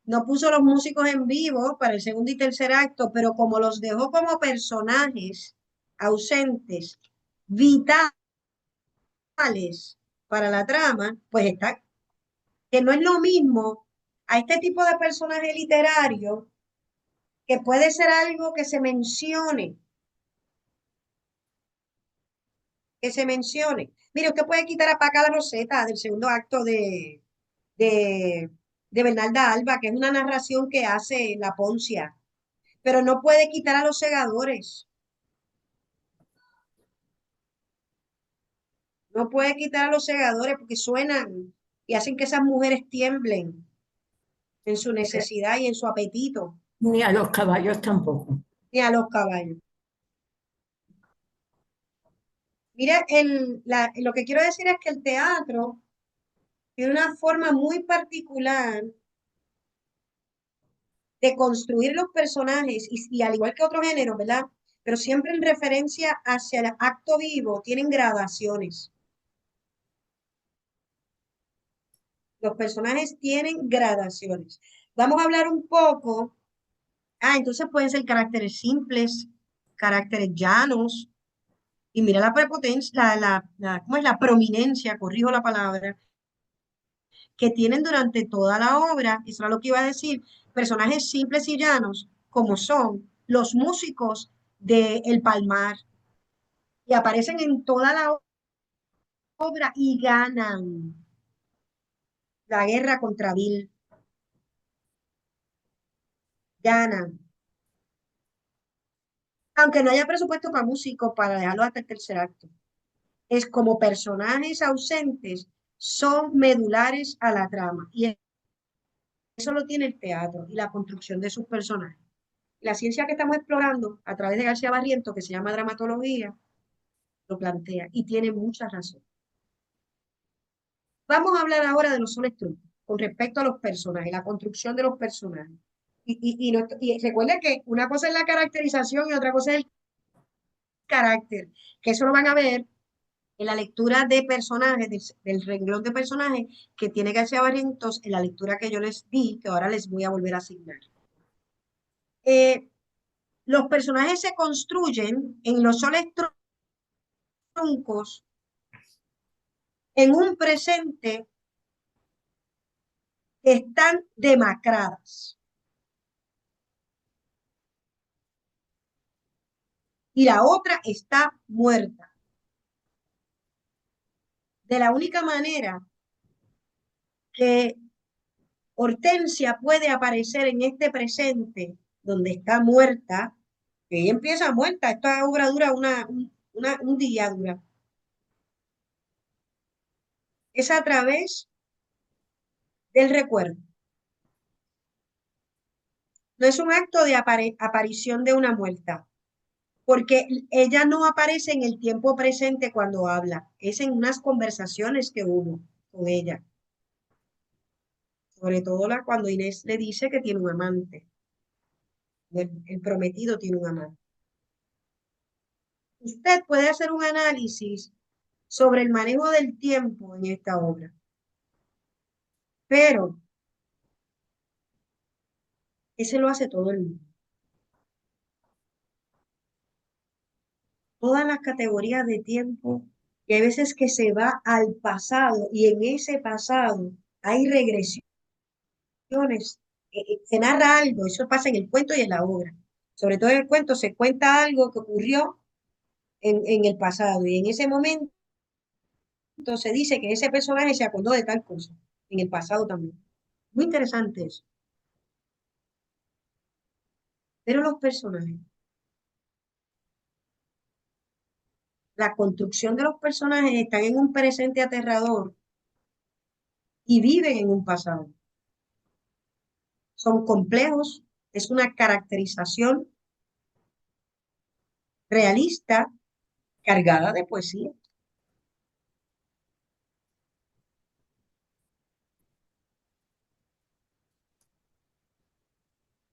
no puso los músicos en vivo para el segundo y tercer acto, pero como los dejó como personajes ausentes, vitales para la trama, pues está, que no es lo mismo a este tipo de personaje literario que puede ser algo que se mencione. Mire, usted puede quitar a Paca la Roseta del segundo acto de, de Bernalda Alba, que es una narración que hace la Poncia, pero no puede quitar a los segadores. No puede quitar a los segadores porque suenan y hacen que esas mujeres tiemblen en su necesidad y en su apetito, Ni a los caballos tampoco. ni a los caballos. Mira, lo que quiero decir es que el teatro tiene una forma muy particular de construir los personajes y al igual que otros géneros, ¿verdad? pero siempre en referencia hacia el acto vivo, tienen gradaciones. Los personajes tienen gradaciones. Vamos a hablar un poco. Entonces pueden ser caracteres simples, caracteres llanos. Y mira la prepotencia, ¿cómo es? La prominencia, corrijo la palabra, que tienen durante toda la obra. Eso era lo que iba a decir. Personajes simples y llanos, como son los músicos de El Palmar. Y aparecen en toda la obra y ganan la guerra contra Bill. Ganan. Aunque no haya presupuesto para músicos para dejarlo hasta el tercer acto. Es como personajes ausentes, son medulares a la trama. Y eso lo tiene el teatro y la construcción de sus personajes. La ciencia que estamos explorando a través de García Barrientos, que se llama dramatología, lo plantea y tiene mucha razón. Vamos a hablar ahora de los soles trucos con respecto a los personajes, la construcción de los personajes. Y recuerden que una cosa es la caracterización y otra cosa es el carácter, que eso lo van a ver en la lectura de personajes, del renglón de personajes que tiene García Barrientos, en la lectura que yo les di, que ahora les voy a volver a asignar. Los personajes se construyen en los soles truncos en un presente que están demacradas. Y la otra está muerta. De la única manera que Hortensia puede aparecer en este presente donde está muerta, que ella empieza muerta, esta obra dura un día dura, es a través del recuerdo. No es un acto de aparición de una muerta, porque ella no aparece en el tiempo presente cuando habla, es en unas conversaciones que hubo con ella. Sobre todo cuando Inés le dice que tiene un amante. El prometido tiene un amante. Usted puede hacer un análisis sobre el manejo del tiempo en esta obra, pero ese lo hace todo el mundo. Todas las categorías de tiempo, y hay veces que se va al pasado y en ese pasado hay regresiones, se narra algo, eso pasa en el cuento y en la obra. Sobre todo en el cuento se cuenta algo que ocurrió en el pasado y en ese momento se dice que ese personaje se acordó de tal cosa, en el pasado también. Muy interesante eso. Pero los personajes, la construcción de los personajes están en un presente aterrador y viven en un pasado. Son complejos, es una caracterización realista, cargada de poesía.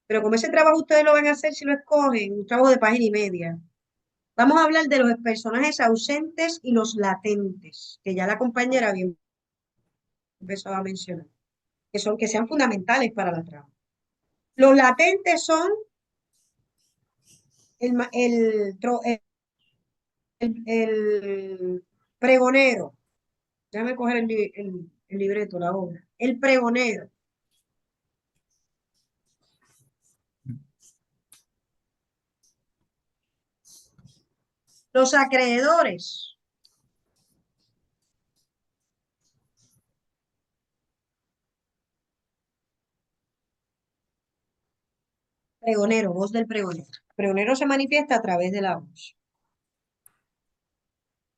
Pero como ese trabajo ustedes lo van a hacer si lo escogen, un trabajo de página y media. Vamos a hablar de los personajes ausentes y los latentes, que ya la compañera bien empezó a mencionar, que sean fundamentales para la trama. Los latentes son el pregonero. Déjame coger el libreto, la obra. El pregonero. Los acreedores. Pregonero, voz del pregonero. El pregonero se manifiesta a través de la voz.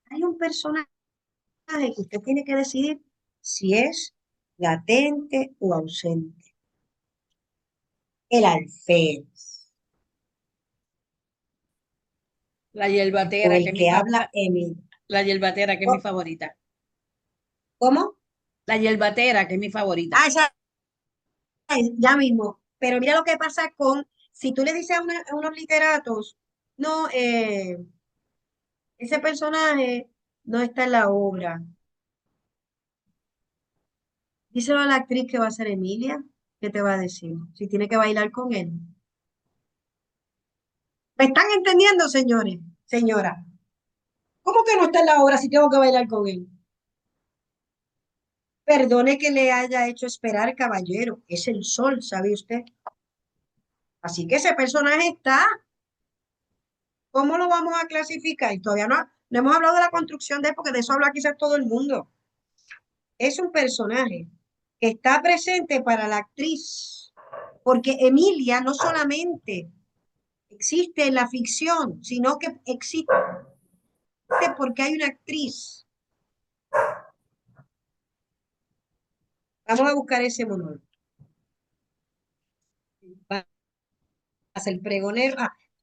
Hay un personaje que usted tiene que decidir si es latente o ausente. El alférez. La yerbatera, Con que el es que mi habla favorita. Emil. La yerbatera, que es mi favorita. ¿Cómo? La yerbatera, que es mi favorita. Esa, ya mismo. Pero mira lo que pasa si tú le dices a unos literatos, No, ese personaje no está en la obra. Díselo a la actriz que va a ser Emilia, ¿qué te va a decir? Si tiene que bailar con él. ¿Me están entendiendo, señores? Señora, ¿cómo que no está en la obra si tengo que bailar con él? Perdone que le haya hecho esperar, caballero. Es el sol, ¿sabe usted? Así que ese personaje está. ¿Cómo lo vamos a clasificar? Y todavía no hemos hablado de la construcción de él, porque de eso habla quizás todo el mundo. Es un personaje que está presente para la actriz, porque Emilia no solamente existe en la ficción, sino que existe porque hay una actriz. Vamos a buscar ese monólogo. Va a ser el pregonero.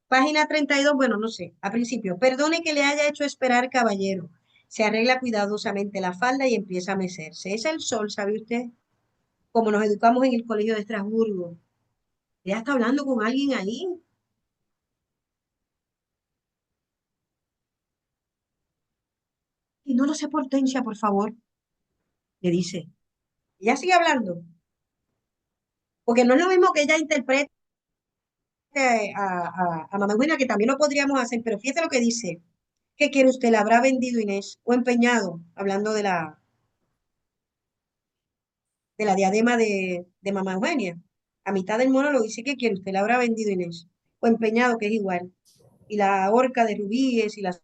Página 32, bueno, no sé, a principio. Perdone que le haya hecho esperar, caballero. Se arregla cuidadosamente la falda y empieza a mecerse. Es el sol, ¿sabe usted? Como nos educamos en el colegio de Estrasburgo. Ella está hablando con alguien ahí. Y no lo sé, Hortensia, por favor, le dice. Ella sigue hablando. Porque no es lo mismo que ella interprete a Mamá Buena, que también lo podríamos hacer, pero fíjate lo que dice. ¿Qué quiere usted? ¿La habrá vendido Inés? ¿O empeñado? Hablando de la diadema de Mamá Eugenia. A mitad del monólogo dice, ¿qué quiere usted? ¿La habrá vendido Inés? O empeñado, que es igual. Y la horca de rubíes y la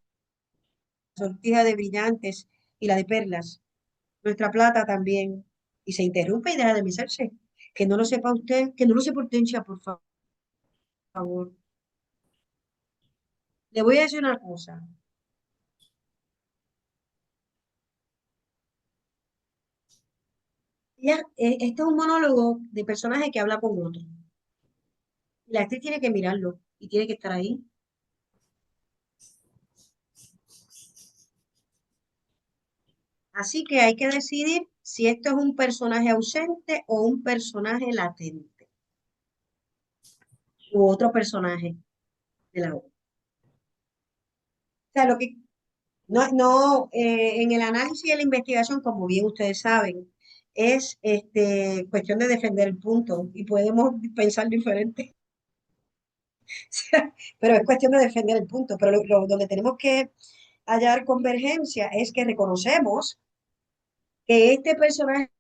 sortija de brillantes y la de perlas. Nuestra plata también. Y se interrumpe y deja de mecerse. Que no lo sepa usted, que no lo sepa Hortensia, por favor. Le voy a decir una cosa. Este es un monólogo de personaje que habla con otro. Y la actriz tiene que mirarlo y tiene que estar ahí. Así que hay que decidir si esto es un personaje ausente o un personaje latente u otro personaje de la obra. O sea, lo que en el análisis y en la investigación, como bien ustedes saben, es cuestión de defender el punto y podemos pensar diferente, pero es cuestión de defender el punto. Pero donde tenemos que hallar convergencia es que reconocemos que este personaje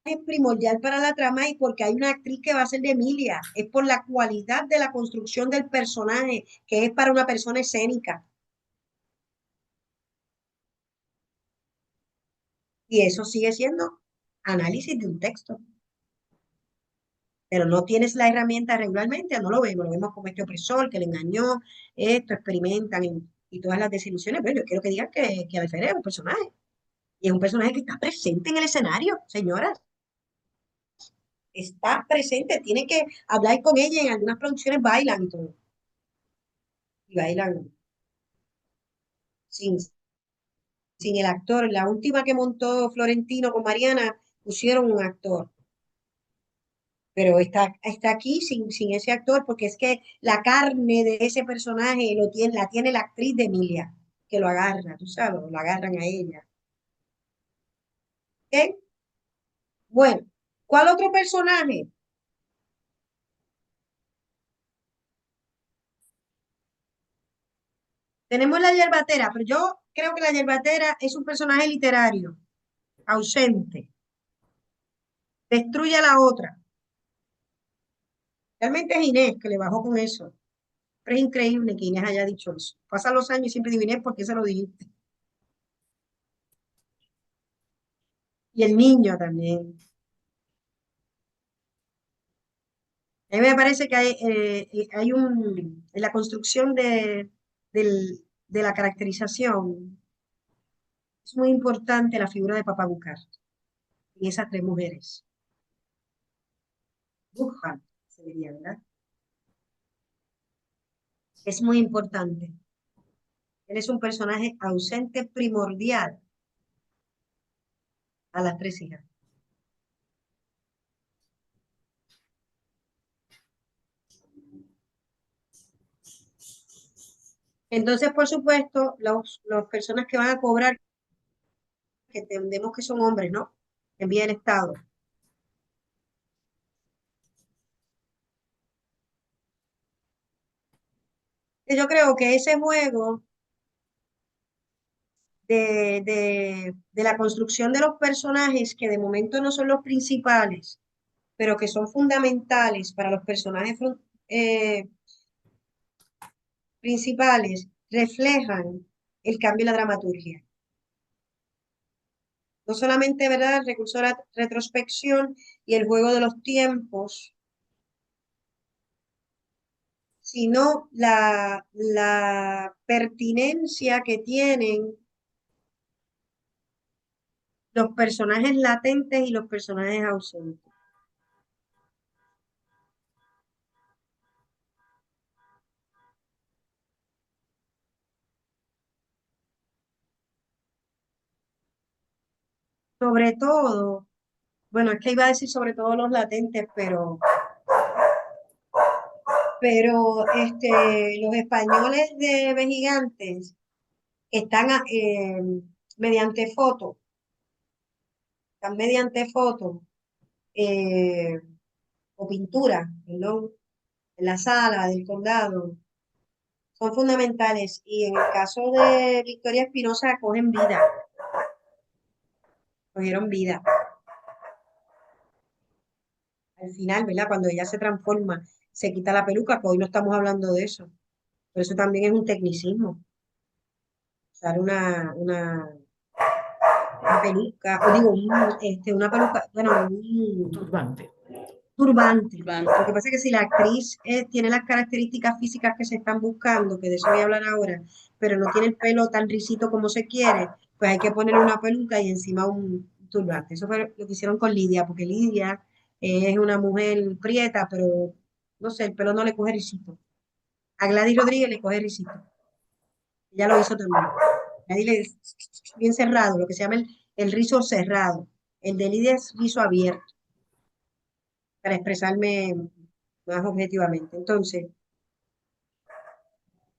es primordial para la trama y porque hay una actriz que va a ser de Emilia, es por la cualidad de la construcción del personaje, que es para una persona escénica. Y eso sigue siendo análisis de un texto. Pero no tienes la herramienta regularmente, no lo vemos como este opresor que le engañó, esto, experimentan y todas las desilusiones. Pero yo quiero que digan que Alfred es un personaje. Y es un personaje que está presente en el escenario, señoras. Está presente, tiene que hablar con ella. En algunas producciones bailan y todo. Y bailan sin el actor. La última que montó Florentino con Mariana, pusieron un actor. Pero está aquí sin ese actor, porque es que la carne de ese personaje la tiene la actriz de Emilia, que lo agarra, tú sabes, lo agarran a ella. ¿Ok? Bueno, ¿cuál otro personaje? Tenemos la yerbatera, pero yo creo que la yerbatera es un personaje literario, ausente. Destruye a la otra. Realmente es Inés que le bajó con eso. Pero es increíble que Inés haya dicho eso. Pasan los años y siempre digo, Inés, ¿por qué se lo dijiste? Y el niño también. A mí me parece que en la construcción de la caracterización, es muy importante la figura de Papá Bucar y esas tres mujeres. Bujar, se diría, ¿verdad? Es muy importante. Él es un personaje ausente primordial a las tres hijas. Entonces, por supuesto, las personas que van a cobrar, que entendemos que son hombres, ¿no? Envía el Estado. Yo creo que ese juego de la construcción de los personajes, que de momento no son los principales, pero que son fundamentales para los personajes eh, principales, reflejan el cambio en la dramaturgia. No solamente, ¿verdad?, el recurso de la retrospección y el juego de los tiempos, sino la pertinencia que tienen los personajes latentes y los personajes ausentes. Sobre todo, bueno, es que iba a decir sobre todo los latentes, pero los españoles de Vejigantes están mediante foto, están mediante foto eh, o pintura, perdón, en la sala del condado, son fundamentales. Y en el caso de Victoria Espinosa, cogieron vida. Al final, ¿verdad? Cuando ella se transforma, se quita la peluca, que hoy no estamos hablando de eso. Pero eso también es un tecnicismo. Usar una peluca, o digo, una peluca, bueno, un turbante. turbante. Turbante. Lo que pasa es que si la actriz tiene las características físicas que se están buscando, que de eso voy a hablar ahora, pero no tiene el pelo tan risito como se quiere, pues hay que ponerle una peluca y encima un turbante. Eso fue lo que hicieron con Lidia, porque Lidia es una mujer prieta, pero no sé, el pelo no le coge risito. A Gladys Rodríguez le coge risito. Ella lo hizo también. Gladys bien cerrado, lo que se llama el rizo cerrado. El de Lidia es rizo abierto, para expresarme más objetivamente. Entonces,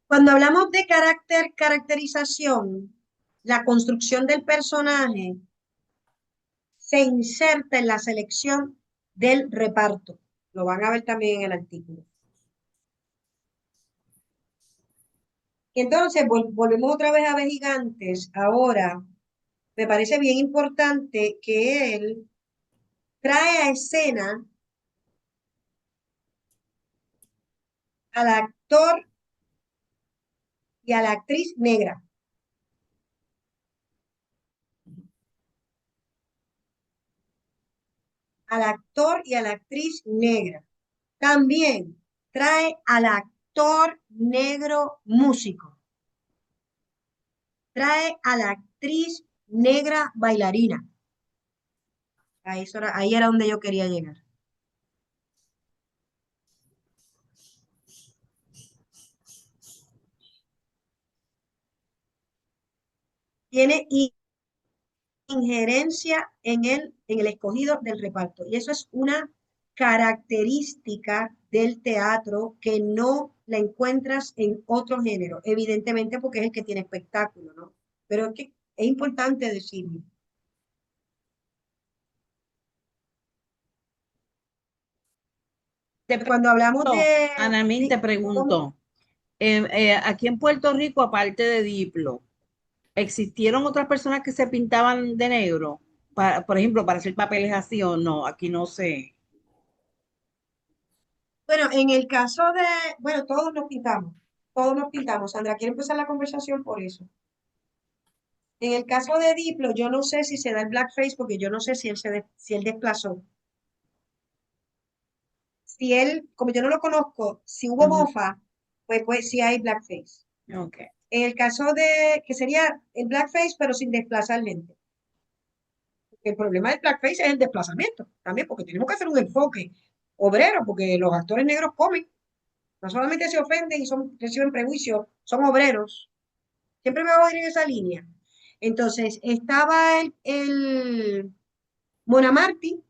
cuando hablamos de caracterización, la construcción del personaje se inserta en la selección del reparto. Lo van a ver también en el artículo. Entonces, volvemos otra vez a Vejigantes. Ahora, me parece bien importante que él trae a escena al actor y a la actriz negra. Al actor y a la actriz negra. También trae al actor negro músico. Trae a la actriz negra bailarina. Ahí era donde yo quería llegar. Tiene injerencia en el escogido del reparto. Y eso es una característica del teatro que no la encuentras en otro género, evidentemente porque es el que tiene espectáculo, ¿no? Pero es que es importante decirlo. Cuando hablamos de... Anamín, te pregunto, aquí en Puerto Rico, aparte de Diplo, ¿existieron otras personas que se pintaban de negro? Por ejemplo, para hacer papeles así o no, aquí no sé. Bueno, en el caso de... Bueno, todos nos pintamos. Sandra, quiero empezar la conversación por eso. En el caso de Diplo, yo no sé si se da el blackface porque yo no sé si él desplazó. Si él, como yo no lo conozco, si hubo mofa, pues sí hay blackface. Okay. En el caso de, que sería el blackface, pero sin desplazar gente. El problema del blackface es el desplazamiento, también, porque tenemos que hacer un enfoque obrero, porque los actores negros comen, no solamente se ofenden y reciben prejuicios, son obreros. Siempre me voy a ir en esa línea. Entonces, estaba el Mona Martí,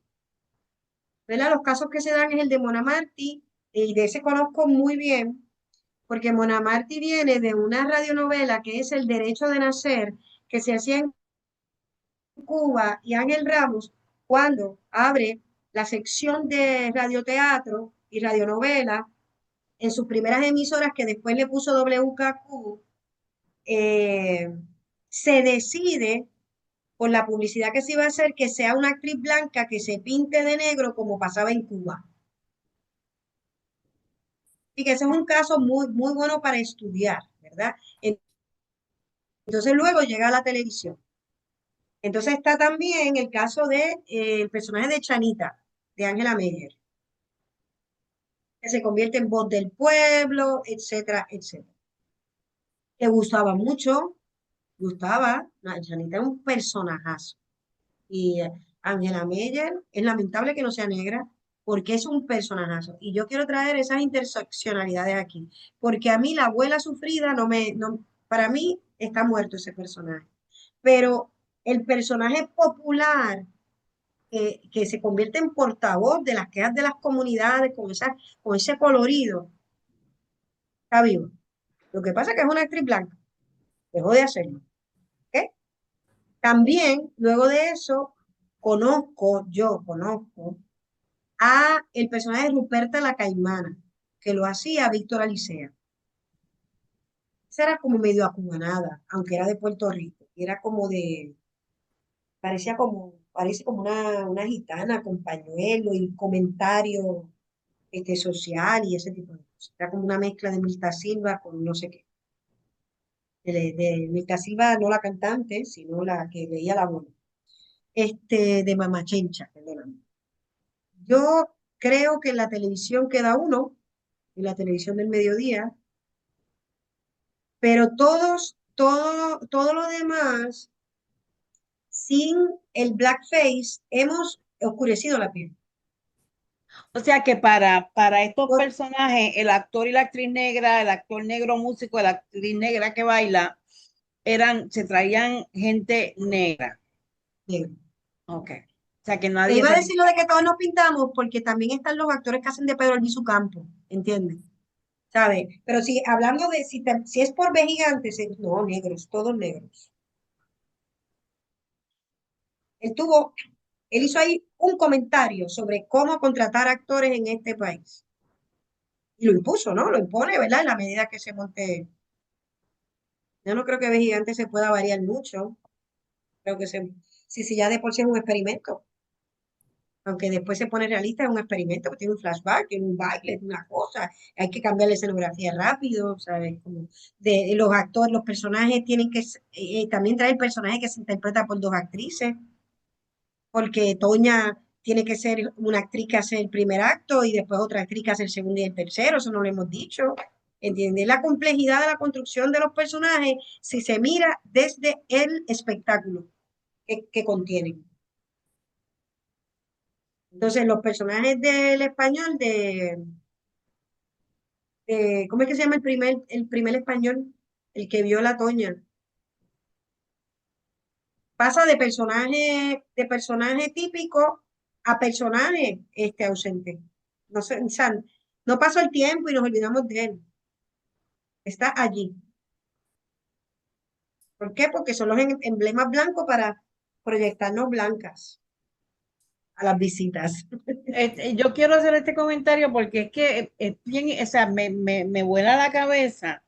¿verdad? Los casos que se dan es el de Mona Martí, y de ese conozco muy bien, porque Mona Martí viene de una radionovela que es El Derecho de Nacer, que se hacía en Cuba, y Ángel Ramos, cuando abre la sección de radioteatro y radionovela en sus primeras emisoras, que después le puso WKQ, se decide por la publicidad que se iba a hacer que sea una actriz blanca que se pinte de negro como pasaba en Cuba. Y que ese es un caso muy, muy bueno para estudiar, ¿verdad? Entonces luego llega a la televisión. Entonces está también el caso de el personaje de Chanita, de Angela Meyer, que se convierte en voz del pueblo, etcétera, etcétera. Que gustaba mucho, gustaba, no, Chanita es un personajazo. Y Angela Meyer, es lamentable que no sea negra, porque es un personajazo. Y yo quiero traer esas interseccionalidades aquí, porque a mí la abuela sufrida para mí está muerto ese personaje. Pero el personaje popular que se convierte en portavoz de las quejas de las comunidades con ese colorido, está vivo. Lo que pasa es que es una actriz blanca, dejó de hacerlo. ¿Ok? También, luego de eso, yo conozco a el personaje de Ruperta la Caimana, que lo hacía Víctor Alicea. Esa era como medio acumanada, aunque era de Puerto Rico, y era como parece como una gitana con pañuelo y comentario social y ese tipo de cosas. Era como una mezcla de Mirta Silva con no sé qué. De Mirta Silva, no la cantante, sino la que leía la voz. De Mama Chencha, perdóname. Yo creo que en la televisión queda uno, en la televisión del mediodía, pero todo lo demás, sin el blackface, hemos oscurecido la piel. O sea que para estos personajes, el actor y la actriz negra, el actor negro músico, la actriz negra que baila, se traían gente negra. Negro. Ok. O sea que Te nadie iba a se... decir lo de que todos nos pintamos, porque también están los actores que hacen de Pedro Albizu Campo, ¿entiendes? ¿Sabes? Pero si hablando de, si es por B gigantes, no, negros, todos negros. Él tuvo, él hizo ahí un comentario sobre cómo contratar actores en este país. Y lo impuso, ¿no? Lo impone, ¿verdad? En la medida que se monte. Yo no creo que B gigante se pueda variar mucho. Creo que si ya de por sí es un experimento. Aunque después se pone realista, es un experimento, que tiene un flashback, tiene un baile, una cosa, hay que cambiar la escenografía rápido, ¿sabes? Como de los actores, los personajes tienen que, también traer personajes que se interpreta por dos actrices, porque Toña tiene que ser una actriz que hace el primer acto y después otra actriz que hace el segundo y el tercero, eso no lo hemos dicho. ¿Entiendes? La complejidad de la construcción de los personajes si se mira desde el espectáculo que contienen. Entonces, los personajes del español ¿cómo es que se llama el primer español? El que vio la Toña. Pasa de personaje típico a personaje ausente. No sé, o sea, no pasó el tiempo y nos olvidamos de él. Está allí. ¿Por qué? Porque son los emblemas blancos para proyectarnos blancas a las visitas. Yo quiero hacer este comentario porque es que es bien, o sea, me vuela la cabeza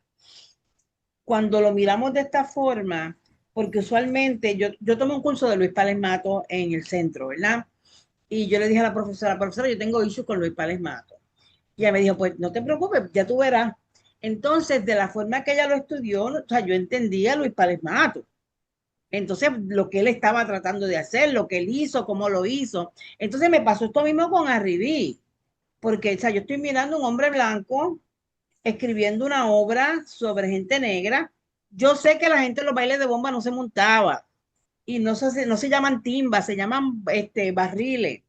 cuando lo miramos de esta forma, porque usualmente yo tomé un curso de Luis Pález Mato en el centro, ¿verdad? Y yo le dije a la profesora, yo tengo issues con Luis Pález Mato. Y ella me dijo, pues no te preocupes, ya tú verás. Entonces, de la forma que ella lo estudió, o sea, yo entendía a Luis Pález Mato. Entonces, lo que él estaba tratando de hacer, lo que él hizo, cómo lo hizo. Entonces, me pasó esto mismo con Arribí, porque, o sea, yo estoy mirando un hombre blanco escribiendo una obra sobre gente negra. Yo sé que la gente en los bailes de bomba no se montaba y no se llaman timbas, se llaman barriles.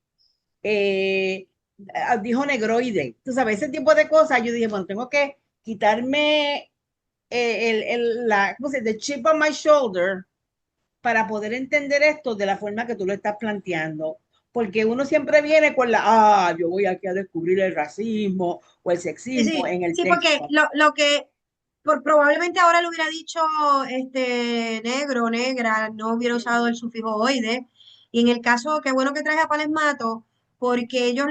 Eh, Dijo negroide. Tú sabes, ese tipo de cosas. Yo dije, bueno, tengo que quitarme ¿cómo se dice? The chip on my shoulder para poder entender esto de la forma que tú lo estás planteando. porque uno siempre viene con yo voy aquí a descubrir el racismo o el Sí, sexismo en el sí, porque texto. lo que probablemente ahora le hubiera dicho negro, negra, no hubiera usado el sufijo oide. Y en el caso, qué bueno que traes a Palesmato, porque ellos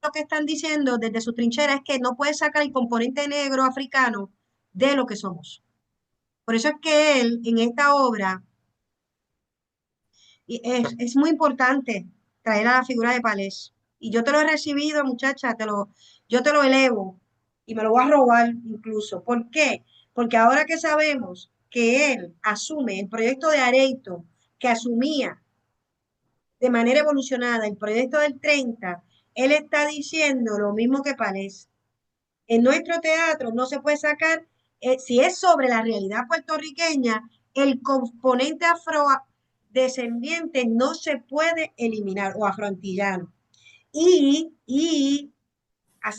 lo que están diciendo desde su trinchera es que no puede sacar el componente negro africano de lo que somos. Por eso es que él, en esta obra, es muy importante traer a la figura de Palés. Y yo te lo he recibido, muchacha, yo te lo elevo y me lo voy a robar incluso. ¿Por qué? Porque ahora que sabemos que él asume el proyecto de Areito, que asumía de manera evolucionada el proyecto del 30, él está diciendo lo mismo que Palés. En nuestro teatro no se puede sacar, si es sobre la realidad puertorriqueña, el componente afrodescendiente no se puede eliminar, o afroantillano. Y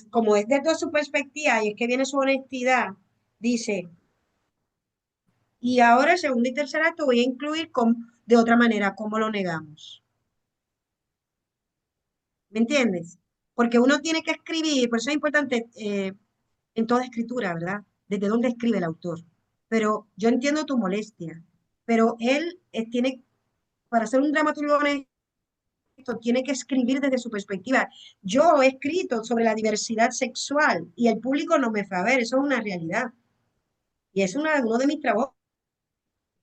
como es desde su perspectiva, y es que viene su honestidad, dice, y ahora el segundo y tercer acto voy a incluir de otra manera, ¿cómo lo negamos? ¿Me entiendes? Porque uno tiene que escribir, por eso es importante en toda escritura, ¿verdad? Desde dónde escribe el autor. Pero yo entiendo tu molestia, pero él tiene, para ser un dramaturgo honesto, tiene que escribir desde su perspectiva. Yo he escrito sobre la diversidad sexual y el público no me fue a ver, eso es una realidad. Y es uno de mis trabajos,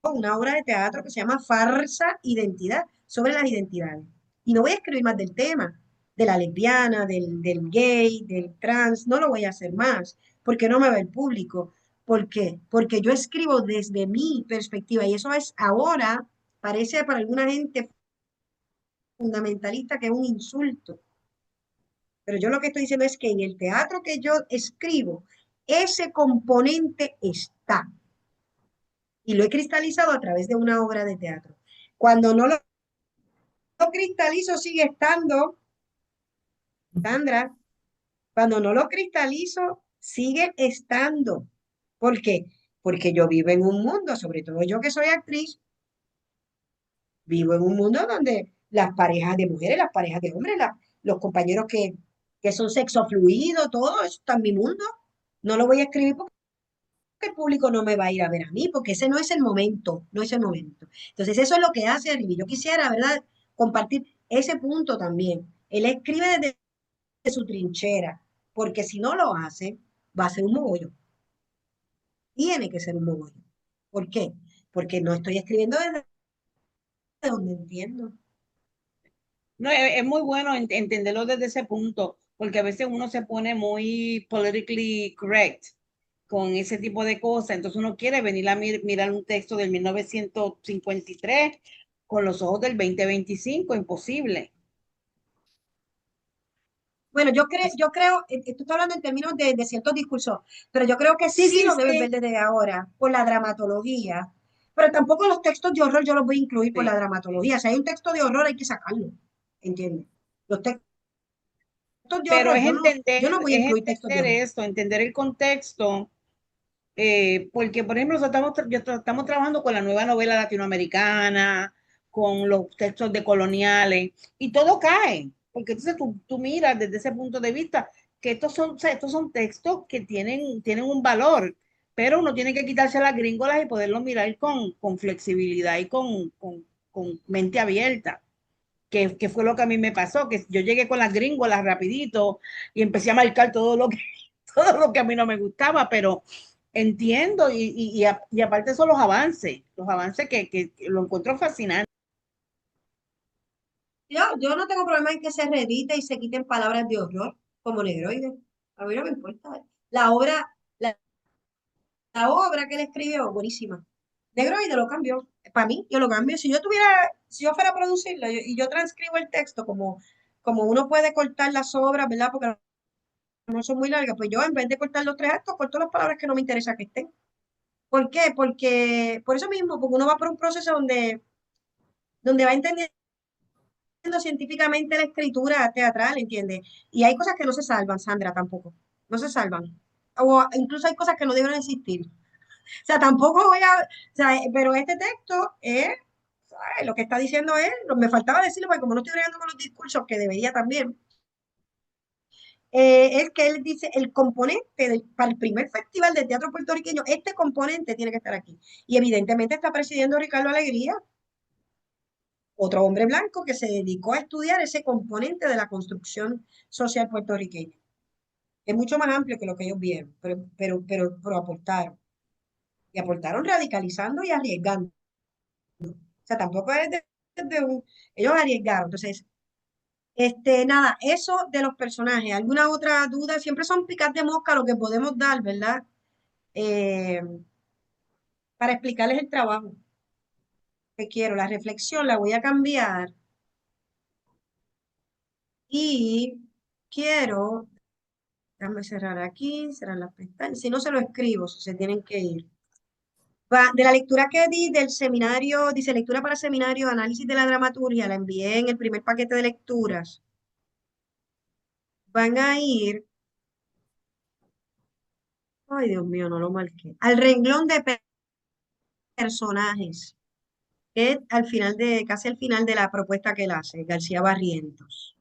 una obra de teatro que se llama Farsa Identidad, sobre las identidades. Y no voy a escribir más del tema, de la lesbiana, del gay, del trans, no lo voy a hacer más, porque no me ve el público. ¿Por qué? Porque yo escribo desde mi perspectiva y eso es ahora, parece para alguna gente fundamentalista que es un insulto. Pero yo lo que estoy diciendo es que en el teatro que yo escribo, ese componente está y lo he cristalizado a través de una obra de teatro. Cuando no lo cristalizo sigue estando, Sandra, cuando no lo cristalizo sigue estando. ¿Por qué? Porque yo vivo en un mundo, sobre todo yo que soy actriz, vivo en un mundo donde las parejas de mujeres, las parejas de hombres, los compañeros que son sexo fluido, todo eso está en mi mundo. No lo voy a escribir porque el público no me va a ir a ver a mí, porque ese no es el momento, no es el momento. Entonces, eso es lo que hace Rivi. Yo quisiera, ¿verdad?, compartir ese punto también. Él escribe desde su trinchera, porque si no lo hace, va a ser un mogollo. Tiene que ser un mogollo. ¿Por qué? Porque no estoy escribiendo desde donde entiendo. No, es muy bueno entenderlo desde ese punto, porque a veces uno se pone muy politically correct con ese tipo de cosas, entonces uno quiere venir a mirar un texto del 1953 con los ojos del 2025, imposible. Bueno, tú estás hablando en términos de ciertos discursos, pero yo creo que Sí, sí sí, lo debes ver sí. desde ahora, por la dramatología. Pero tampoco los textos de horror yo los voy a incluir por la Sí. dramatología. Si hay un texto de horror hay que sacarlo, ¿entiendes? Los textos de Pero horror yo no voy a es incluir textos de entender horror. esto, entender el contexto, porque por ejemplo, estamos trabajando con la nueva novela latinoamericana, con los textos de coloniales, y todo cae, porque entonces tú miras desde ese punto de vista que estos son textos que tienen un valor, pero uno tiene que quitarse las gringolas y poderlo mirar con flexibilidad y con mente abierta. Que fue lo que a mí me pasó, que yo llegué con las gringolas rapidito y empecé a marcar todo lo que a mí no me gustaba, pero entiendo y aparte son los avances que lo encuentro fascinante. Yo no tengo problema en que se reedite y se quiten palabras de horror como negroide. A mí no me importa. La, la obra que él escribió, buenísima. Negroide lo cambió. Para mí, yo lo cambio. Si yo fuera a producirlo y yo transcribo el texto como uno puede cortar las obras, ¿verdad? Porque no son muy largas, pues yo en vez de cortar los tres actos, corto las palabras que no me interesa que estén. ¿Por qué? Porque, por eso mismo, porque uno va por un proceso donde va entendiendo científicamente la escritura teatral, ¿entiendes? Y hay cosas que no se salvan, Sandra, tampoco. No se salvan. O incluso hay cosas que no deben existir. O sea, tampoco voy a, o sea, pero este texto es, pues lo que está diciendo él, me faltaba decirlo, porque como no estoy bregando con los discursos, que debería también, es que él dice el componente para el primer festival de teatro puertorriqueño, este componente tiene que estar aquí. Y evidentemente está presidiendo Ricardo Alegría, otro hombre blanco que se dedicó a estudiar ese componente de la construcción social puertorriqueña. Es mucho más amplio que lo que ellos vieron, pero aportaron. Y aportaron radicalizando y arriesgando. O sea, tampoco es ellos arriesgaron. Entonces, nada, eso de los personajes. ¿Alguna otra duda? Siempre son picas de mosca lo que podemos dar, ¿verdad? Eh, para explicarles el trabajo que quiero. La reflexión la voy a cambiar y quiero, déjame cerrar aquí, cerrar las pestañas. Si no, se lo escribo, si se tienen que ir. De la lectura que di del seminario, dice lectura para seminario, análisis de la dramaturgia, la envié en el primer paquete de lecturas. Van a ir, ay Dios mío, no lo marqué, al renglón de personajes, que es al final casi al final de la propuesta que él hace, García Barrientos.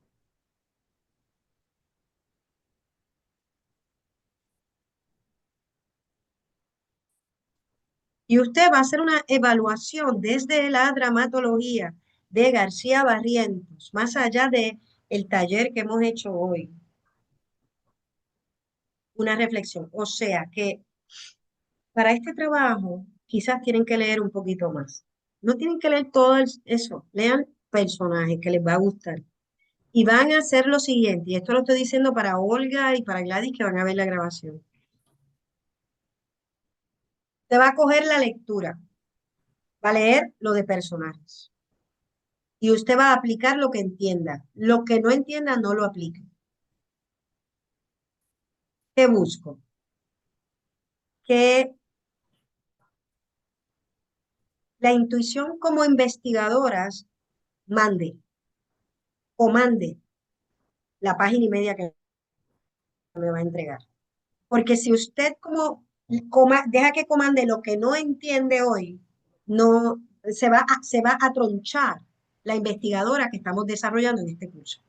Y usted va a hacer una evaluación desde la dramatología de García Barrientos, más allá de el taller que hemos hecho hoy. Una reflexión. O sea que para este trabajo quizás tienen que leer un poquito más. No tienen que leer todo eso, lean personajes que les va a gustar. Y van a hacer lo siguiente, y esto lo estoy diciendo para Olga y para Gladys que van a ver la grabación. Usted va a coger la lectura, va a leer lo de personajes. Y usted va a aplicar lo que entienda. Lo que no entienda, no lo aplique. ¿Qué busco? Que la intuición como investigadoras comande la página y media que me va a entregar. Porque si usted deja que comande lo que no entiende hoy, no se va a tronchar la investigadora que estamos desarrollando en este curso.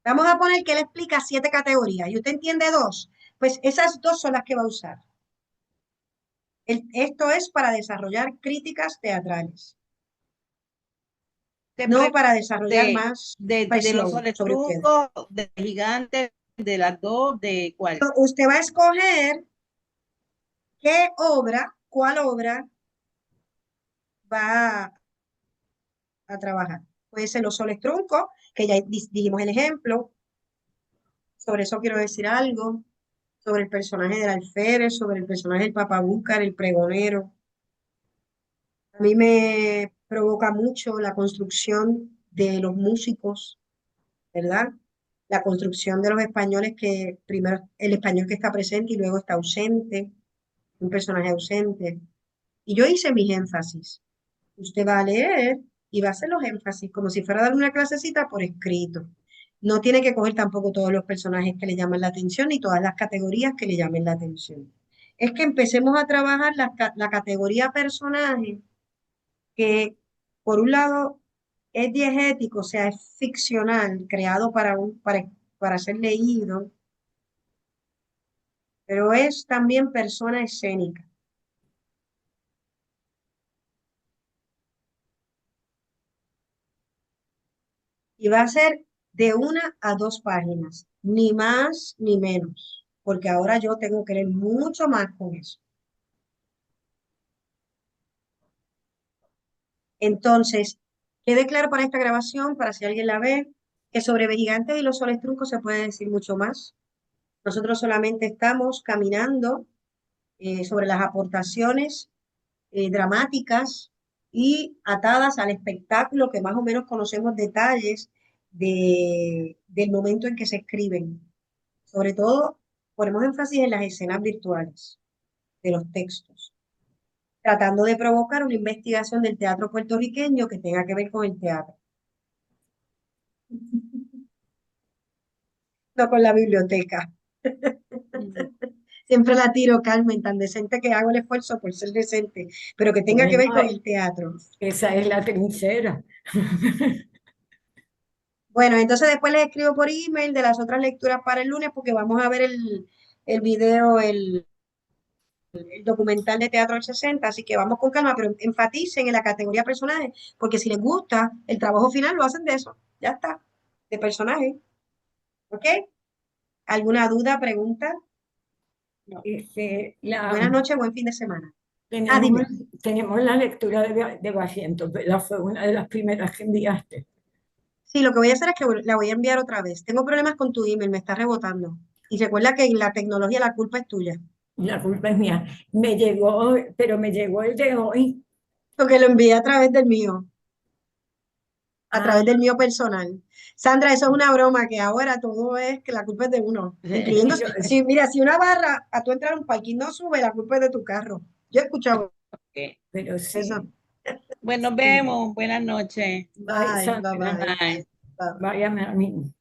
Vamos a poner que él explica 7 categorías y usted entiende 2, pues esas 2 son las que va a usar. Esto es para desarrollar críticas teatrales, no para desarrollar más de presión los sobre ustedes. trucos, de gigantes, de las dos, de cuál. Usted va a escoger cuál obra va a trabajar. Puede ser los soles truncos, que ya dijimos el ejemplo. Sobre eso quiero decir algo. Sobre el personaje del alférez, sobre el personaje del papabúcar, el pregonero. A mí me provoca mucho la construcción de los músicos, ¿verdad? La construcción de los españoles que primero el español que está presente y luego está ausente, un personaje ausente. Y yo hice mis énfasis. Usted va a leer y va a hacer los énfasis como si fuera a dar una clasecita por escrito. No tiene que coger tampoco todos los personajes que le llaman la atención ni todas las categorías que le llamen la atención. Es que empecemos a trabajar la categoría personaje que, por un lado, es diegético, o sea, es ficcional, creado para ser leído, pero es también persona escénica. Y va a ser de 1 a 2 páginas, ni más ni menos, porque ahora yo tengo que leer mucho más con eso. Entonces, quede claro para esta grabación, para si alguien la ve, que sobre Vejigantes y los soles truncos se puede decir mucho más. Nosotros solamente estamos caminando sobre las aportaciones dramáticas y atadas al espectáculo que más o menos conocemos detalles del momento en que se escriben. Sobre todo, ponemos énfasis en las escenas virtuales de los textos, tratando de provocar una investigación del teatro puertorriqueño que tenga que ver con el teatro, no con la biblioteca. Siempre la tiro, Carmen, tan decente que hago el esfuerzo por ser decente, pero que tenga que ver con el teatro. Esa es la trinchera. Bueno, entonces después les escribo por email de las otras lecturas para el lunes porque vamos a ver el video, el documental de Teatro del 60, así que vamos con calma, pero enfaticen en la categoría personaje, porque si les gusta, el trabajo final lo hacen de eso, ya está, de personaje, ¿ok? ¿Alguna duda, pregunta? No. Buenas noches, buen fin de semana. Tenemos, Dime. tenemos la lectura de Barrientos, ¿verdad? Fue una de las primeras que enviaste. Sí, lo que voy a hacer es que la voy a enviar otra vez. Tengo problemas con tu email, me está rebotando. Y recuerda que en la tecnología la culpa es tuya, La culpa es mía. Me llegó, pero me llegó el de hoy. porque lo envié a través del mío. A Ah, través del mío personal. Sandra, eso es una broma, que ahora todo es que la culpa es de uno, incluyendo, si, mira, si una barra a tú entrar a un parking no sube, la culpa es de tu carro. Yo he escuchado pero sí. eso. Bueno, nos vemos. Buenas noches. Bye, Sandra, bye, bye. Bye. Bye. váyame a mí.